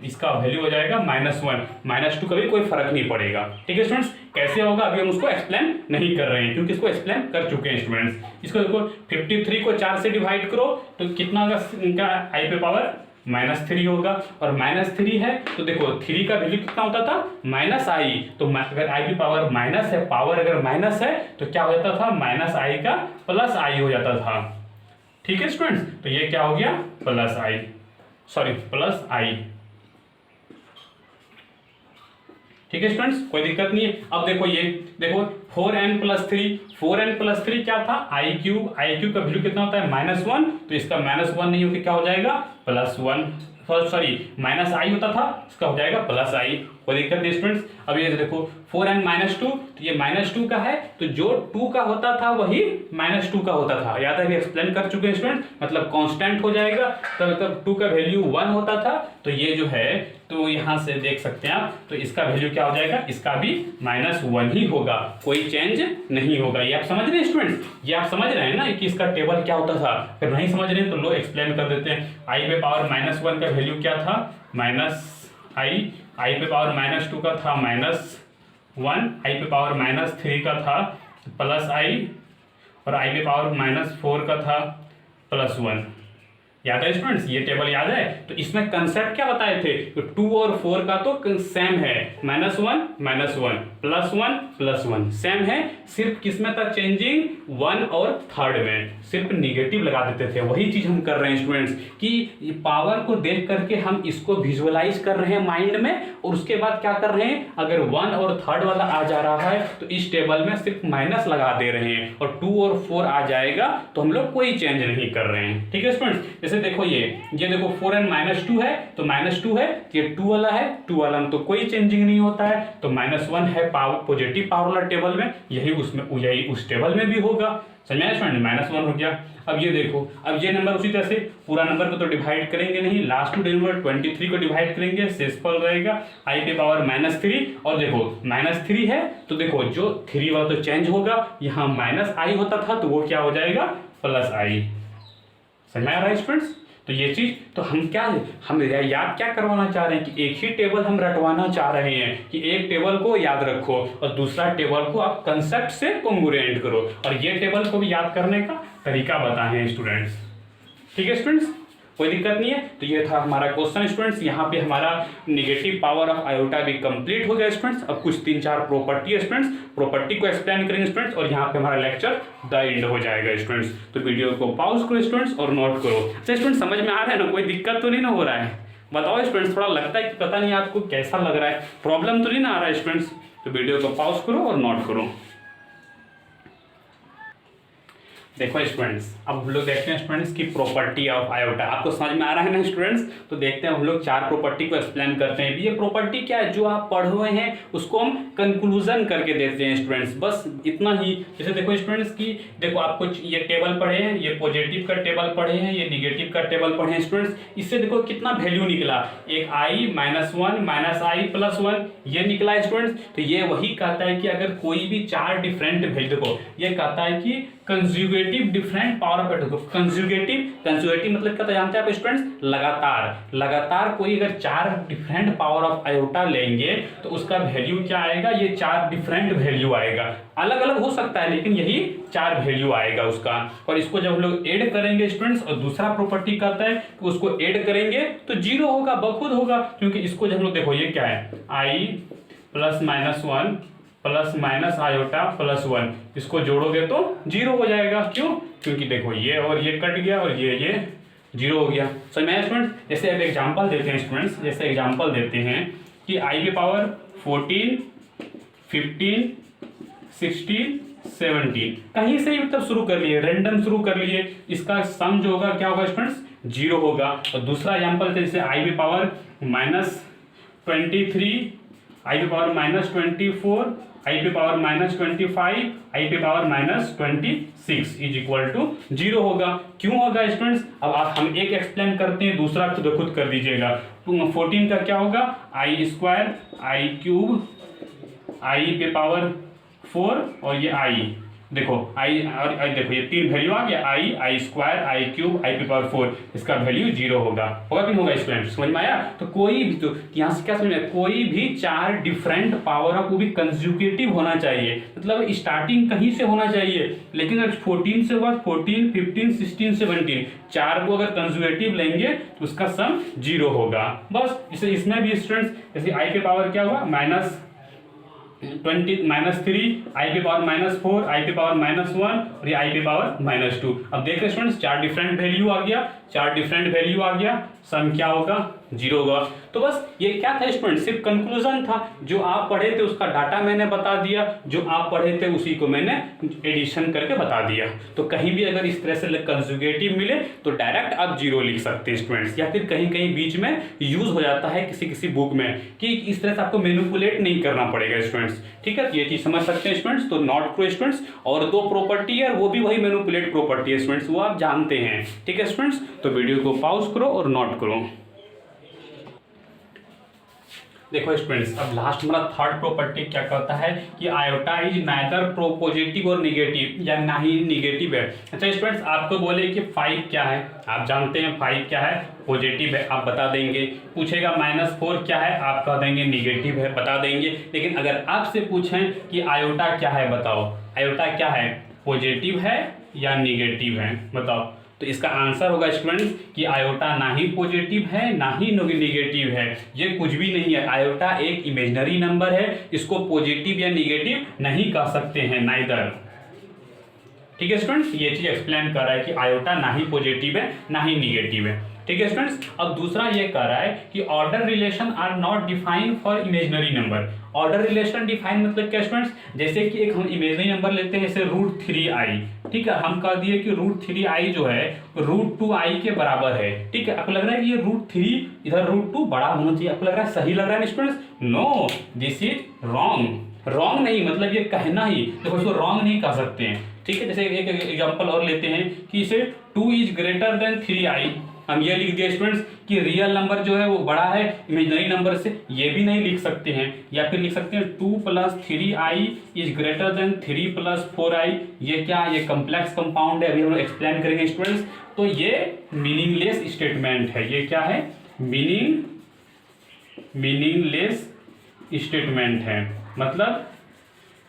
इसका वैल्यू हो जाएगा -1 -2 का भी कोई फर्क नहीं पड़ेगा। ठीक है स्टूडेंट्स, कैसे होगा अभी हम उसको एक्सप्लेन नहीं कर रहे हैं क्योंकि इसको एक्सप्लेन कर चुके हैं स्टूडेंट्स। इसको देखो 53 को 4 से डिवाइड करो तो कितना होगा इनका i पे पावर -3 होगा, और -3 है तो देखो 3 का वैल्यू कितना होता था -i, तो अगर i की पावर माइनस है, पावर अगर माइनस है तो क्या हो जाता था -i का +i हो जाता था। ठीक है स्टूडेंट्स, तो ये क्या हो गया +i। ठीक है स्टूडेंट्स, कोई दिक्कत नहीं है। अब देखो ये देखो 4n+3 क्या था i³ का वैल्यू कितना होता है -1, तो इसका -1 नहीं होकर क्या हो जाएगा +1, सॉरी -i होता था, इसका हो जाएगा +i। कोई दिक्कत नहीं स्टूडेंट्स। अब ये देखो 4n-2 तो ये -2 का है, तो जो 2 का होता था वही -2 का होता था, याद है अभी एक्सप्लेन कर चुके हैं स्टूडेंट, मतलब कांस्टेंट हो जाएगा। तो मतलब 2 का वैल्यू 1 होता था, तो ये जो है तो यहाँ से देख सकते हैं आप, तो इसका वैल्यू क्या हो जाएगा, इसका भी -1 ही होगा, कोई चेंज नहीं होगा। ये आप समझ रहे हैं स्टूडेंट्स, ये आप समझ रहे हैं ना कि इसका टेबल क्या होता था। अगर नहीं समझ रहे हैं तो लो एक्सप्लेन कर देते हैं। i पे पावर -1 का वैल्यू क्या था -i पे पावर -2 का था -1, i पे पावर -3 का था +i, और i पे पावर -4 का था +1। याद है स्टूडेंट्स, ये टेबल याद है। तो इसमें कंसेप्ट क्या बताए थे, तो 2 और 4 का तो सेम है, -1 -1 +1 +1 सेम है, सिर्फ किसमें था चेंजिंग, 1 और 3rd में सिर्फ निगेटिव लगा देते थे। वही चीज हम कर रहे हैं स्टूडेंट्स कि पावर को देख करके हम इसको विजुअलाइज कर रहे हैं माइंड में, और उसके बाद क्या कर रहे हैं, अगर 1 और 3rd वाला आ जा रहा है तो इस टेबल में सिर्फ माइनस लगा दे रहे हैं, और 2 और 4 आ जाएगा तो हम लोग कोई चेंज नहीं कर रहे हैं। ठीक है स्टूडेंट्स, जैसे देखो ये देखो 4 and -2 है तो -2 है, ये 2 वाला है, 2 वाला में तो कोई चेंजिंग नहीं होता है, तो -1 है पावर पॉजिटिव पावर वाला टेबल में, यही उस टेबल में भी होगा। समझ में आया स्टूडेंट, -1 हो गया। अब ये देखो, अब ये नंबर उसी तरह से पूरा नंबर को तो डिवाइड करेंगे नहीं, लास्ट टू नंबर 23 को डिवाइड करेंगे, शेषफल रहेगा i पे पावर -3, और देखो -3 है तो देखो जो 3 वाला तो चेंज होगा, यहाँ -i होता था तो वो क्या हो जाएगा, +i। समझ में आ रहा है स्टूडेंट्स, तो ये चीज तो हम याद क्या करवाना चाह रहे हैं कि एक ही टेबल हम रटवाना चाह रहे हैं कि एक टेबल को याद रखो और दूसरा टेबल को आप कंसेप्ट से कॉन्ग्रुएंट करो, और ये टेबल को भी याद करने का तरीका बताए हैं स्टूडेंट्स। ठीक है स्टूडेंट्स, कोई दिक्कत नहीं है। तो ये था हमारा क्वेश्चन स्टूडेंट्स, यहाँ पे हमारा नेगेटिव पावर ऑफ आयोटा भी कंप्लीट हो गया स्टूडेंट्स। अब कुछ 3-4 प्रॉपर्टी है स्टूडेंट्स, प्रॉपर्टी को एक्सप्लेन करेंगे स्टूडेंट्स, और यहाँ पे हमारा लेक्चर द एंड हो जाएगा स्टूडेंट्स। तो वीडियो को पॉज करो स्टूडेंट्स और नोट करो। अच्छा स्टूडेंट्स, समझ में आ रहा है ना, कोई दिक्कत तो नहीं ना हो रहा है, बताओ स्टूडेंट्स, थोड़ा लगता है कि पता नहीं आपको कैसा लग रहा है, प्रॉब्लम तो नहीं ना आ रहा है स्टूडेंट्स। तो वीडियो को पॉज करो और नोट करो। देखो स्टूडेंट्स, अब हम लोग देखते हैं स्टूडेंट्स की प्रॉपर्टी ऑफ आयोटा, आपको समझ में आ रहा है ना स्टूडेंट्स। तो देखते हैं हम लोग 4 प्रॉपर्टी को एक्सप्लेन करते हैं। ये प्रॉपर्टी क्या है, जो आप पढ़ हुए हैं उसको हम कंक्लूजन करके देते हैं स्टूडेंट्स, बस इतना ही। जैसे देखो स्टूडेंट्स की देखो आपको ये टेबल पढ़े हैं, ये पॉजिटिव का टेबल पढ़े हैं, ये निगेटिव का टेबल पढ़े हैं स्टूडेंट्स। इससे देखो कितना वैल्यू निकला, एक i -1 -i +1 ये निकला स्टूडेंट्स। तो ये वही कहता है कि अगर कोई भी 4 डिफरेंट वैल्यू, देखो ये कहता है कि conjugative different power of iota, conjugative मतलब क्या जानते हैं आप स्टूडेंट्स, लगातार कोई अगर 4 डिफरेंट पावर ऑफ आयोटा लेंगे तो उसका वैल्यू क्या आएगा, ये 4 डिफरेंट वैल्यू आएगा, अलग अलग हो सकता है लेकिन यही 4 वैल्यू आएगा उसका। और इसको जब हम लोग ऐड करेंगे स्टूडेंट्स, और दूसरा प्रॉपर्टी कहता है कि उसको ऐड करेंगे तो 0 होगा, बखुद होगा, क्योंकि इसको जब हम लोग देखो ये क्या है, i +-1 + आयोटा +1, इसको जोड़ोगे तो 0 हो जाएगा। क्यों, क्योंकि देखो ये और ये कट गया और ये 0 हो गया। समझ में आया स्टूडेंट्स। जैसे अब एग्जांपल देते हैं स्टूडेंट्स, जैसे एग्जांपल देते हैं कि i की पावर 14 15 16 17 कहीं से भी मतलब शुरू कर लिए, रैंडम शुरू कर लिए, इसका सम जो होगा क्या होगा स्टूडेंट्स, 0 होगा। और दूसरा एग्जांपल जैसे i की पावर -23 i की पावर -24 i पे पावर -25 i पे पावर -26 इज इक्वल टू 0 होगा। क्यों होगा स्टूडेंट्स, अब आप हम एक एक्सप्लेन करते हैं, दूसरा खुद कर दीजिएगा। 14 का क्या होगा, i² i³ i पे पावर 4 और ये i, देखो i और देखो ये 3 वैल्यू आ गया, i² i³ i पे पावर 4, इसका वैल्यू 0 होगा कि नहीं होगा स्टूडेंट्स, समझ में आया। तो कोई भी, तो यहाँ से क्या समझ में, कोई भी 4 डिफरेंट पावर ऑफ, वो भी कंज्यूगेटिव होना चाहिए, मतलब स्टार्टिंग कहीं से होना चाहिए, लेकिन अगर 14 से बाद 14 15 16 17 4 को अगर कंज्यूगेटिव लेंगे तो उसका सम 0 होगा। बस इसे इसमें भी स्टूडेंट्स जैसे i पे पावर क्या हुआ -3 i पे पावर -4 i पे पावर -1 और ये i पे पावर -2। अब देखते हैं स्टूडेंट्स 4 डिफरेंट वैल्यू आ गया, 4 डिफरेंट वैल्यू आ गया, सम क्या होगा, 0 होगा। तो बस ये क्या था स्टूडेंट, सिर्फ कंक्लूजन था, जो आप पढ़े थे उसका डाटा मैंने बता दिया, जो आप पढ़े थे उसी को मैंने एडिशन करके बता दिया। तो कहीं भी अगर इस तरह से कंजुगेटिव मिले तो डायरेक्ट आप 0 लिख सकते हैं स्टूडेंट्स, या फिर कहीं कहीं बीच में यूज हो जाता है किसी बुक में कि इस तरह से आपको मैनिपुलेट नहीं करना पड़ेगा स्टूडेंट्स। ठीक है, ये चीज समझ सकते हैं स्टूडेंट्स। तो नॉट करो स्टूडेंट्स, और 2 प्रॉपर्टी है वो भी वही मैनिपुलेट प्रॉपर्टी है स्टूडेंट्स, वो आप जानते हैं। ठीक है स्टूडेंट्स, तो वीडियो को पॉज करो और नोट करो। देखो स्टूडेंट्स, अब लास्ट हमारा 3rd प्रॉपर्टी क्या कहता है कि आयोटा इज नाइदर पॉजिटिव और निगेटिव, या ना ही निगेटिव है। अच्छा स्टूडेंट्स, आपको बोले कि 5 क्या है, आप जानते हैं 5 क्या है, पॉजिटिव है, आप बता देंगे। पूछेगा -4 क्या है, आप कह देंगे निगेटिव है, बता देंगे। लेकिन अगर आपसे पूछें कि आयोटा क्या है, बताओ आयोटा क्या है, पॉजिटिव है या निगेटिव है, बताओ। तो इसका आंसर होगा स्टूडेंट्स कि आयोटा ना ही पॉजिटिव है ना ही नेगेटिव है, ये कुछ भी नहीं है। आयोटा एक इमेजिनरी नंबर है, इसको पॉजिटिव या नेगेटिव नहीं कह सकते हैं, नाइदर। ठीक है स्टूडेंट्स, ये चीज एक्सप्लेन कर रहा है कि आयोटा ना ही पॉजिटिव है ना ही नेगेटिव है। ठीक है स्टूडेंट्स, अब दूसरा ये कह रहा है कि order relation are not defined for imaginary number. Order relation define मतलब क्या स्टूडेंट्स, जैसे कि एक हम इमेजिनरी नंबर लेते हैं जैसे √3i, ठीक है, हम कह दिए कि √3i जो है √2i के बराबर है। ठीक है, आपको लग रहा है कि ये √3 इधर √2 बड़ा होना चाहिए, आपको लग रहा है सही लग रहा है students? No, this is wrong. Wrong नहीं मतलब ये कहना ही, देखो इसको रॉन्ग नहीं कह सकते हैं। ठीक है, जैसे एक एग्जांपल और लेते हैं कि इसे 2 इज ग्रेटर देन 3i, हम ये लिख दिए स्टूडेंट्स कि रियल नंबर जो है वो बड़ा है इमेजिनरी नंबर से, ये भी नहीं लिख सकते हैं। या फिर लिख सकते हैं 2 + 3i is greater than 3 + 4i, ये क्या, ये कॉम्प्लेक्स कंपाउंड है, अभी हम लोग एक्सप्लेन करेंगे स्टूडेंट्स। तो ये मीनिंगलेस स्टेटमेंट है, ये क्या है, मीनिंगलेस स्टेटमेंट है।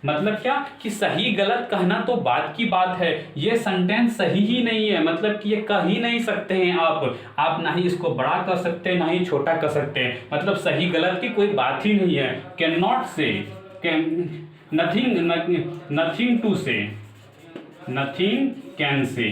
मतलब क्या कि सही गलत कहना तो बात की बात है, ये सेंटेंस सही ही नहीं है, मतलब कि ये कह ही नहीं सकते हैं आप ना ही इसको बड़ा कर सकते हैं ना ही छोटा कर सकते हैं, मतलब सही गलत की कोई बात ही नहीं है। कैन नॉट से, नथिंग टू से, नथिंग कैन से,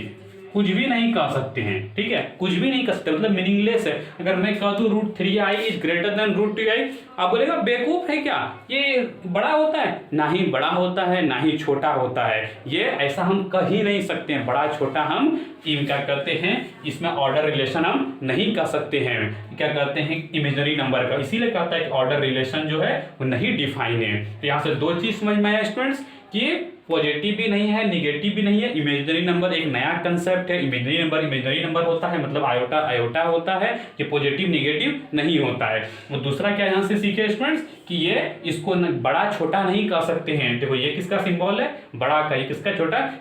कुछ भी नहीं कह सकते हैं। ठीक है, कुछ भी नहीं कह सकते मतलब मीनिंगलेस है। अगर मैं कह दूं √3i is greater than √2i, आप बोलेगा बेवकूफ है क्या, ये बड़ा होता है? ना ही बड़ा होता है ना ही छोटा होता है, ये ऐसा हम कह ही नहीं सकते हैं। बड़ा छोटा हम क्या करते हैं, इसमें ऑर्डर रिलेशन हम नहीं कर सकते हैं, क्या करते हैं, इमेजिनरी नंबर का। इसीलिए कहता है कि ऑर्डर रिलेशन जो है वो नहीं डिफाइन है। तो यहाँ से दो चीज समझ में आया स्टूडेंट्स कि पॉजिटिव भी नहीं है निगेटिव भी नहीं है, इमेजिनरी नंबर एक नया कंसेप्ट है। इमेजिनरी नंबर होता है मतलब आयोटा होता है, ये पॉजिटिव निगेटिव नहीं होता है। और दूसरा क्या यहाँ से सीखे स्टूडेंट्स कि ये इसको बड़ा छोटा नहीं कह सकते हैं। देखो ये किसका सिंबल है, बड़ा का, ये किसका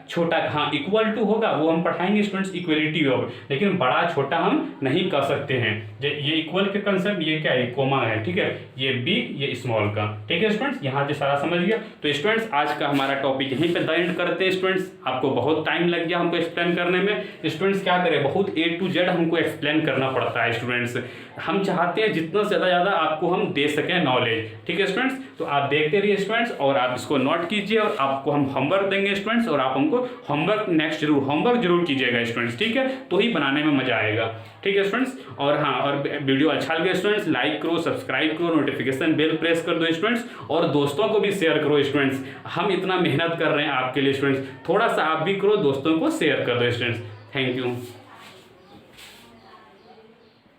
छोटा हाँ इक्वल टू होगा, वो हम पढ़ाएंगे स्टूडेंट्स, इक्वलिटी होगा, लेकिन बड़ा छोटा हम नहीं कह सकते हैं। ये इक्वल के कंसेप्ट, ये क्या है, कोमा है। ठीक है, ये बिग ये स्मॉल का। ठीक है स्टूडेंट्स, यहाँ से सारा समझ गया। तो स्टूडेंट्स आज का हमारा टॉपिक यहीं पे एंड करते हैं। स्टूडेंट्स आपको बहुत टाइम लग गया हमको एक्सप्लेन करने में। स्टूडेंट्स क्या करें, बहुत A to Z हमको एक्सप्लेन करना पड़ता है स्टूडेंट्स। हम चाहते हैं जितना से ज़्यादा आपको हम दे सकें नॉलेज। ठीक है स्टूडेंट्स, तो आप देखते रहिए स्टूडेंट्स और आप इसको नोट कीजिए और आपको हम होमवर्क देंगे स्टूडेंट्स, और आप हमको होमवर्क जरूर कीजिएगा स्टूडेंट्स। ठीक है, तो ही बनाने में मजा आएगा। ठीक है स्टूडेंट्स, और हाँ, और वीडियो अच्छा लगे स्टूडेंट्स लाइक करो, सब्सक्राइब करो, नोटिफिकेशन बेल प्रेस कर दो स्टूडेंट्स, और दोस्तों को भी शेयर करो स्टूडेंट्स। हम इतना मेहनत कर रहे हैं आपके लिए स्टूडेंट्स, थोड़ा सा आप भी करो, दोस्तों को शेयर कर दो स्टूडेंट्स। Thank you.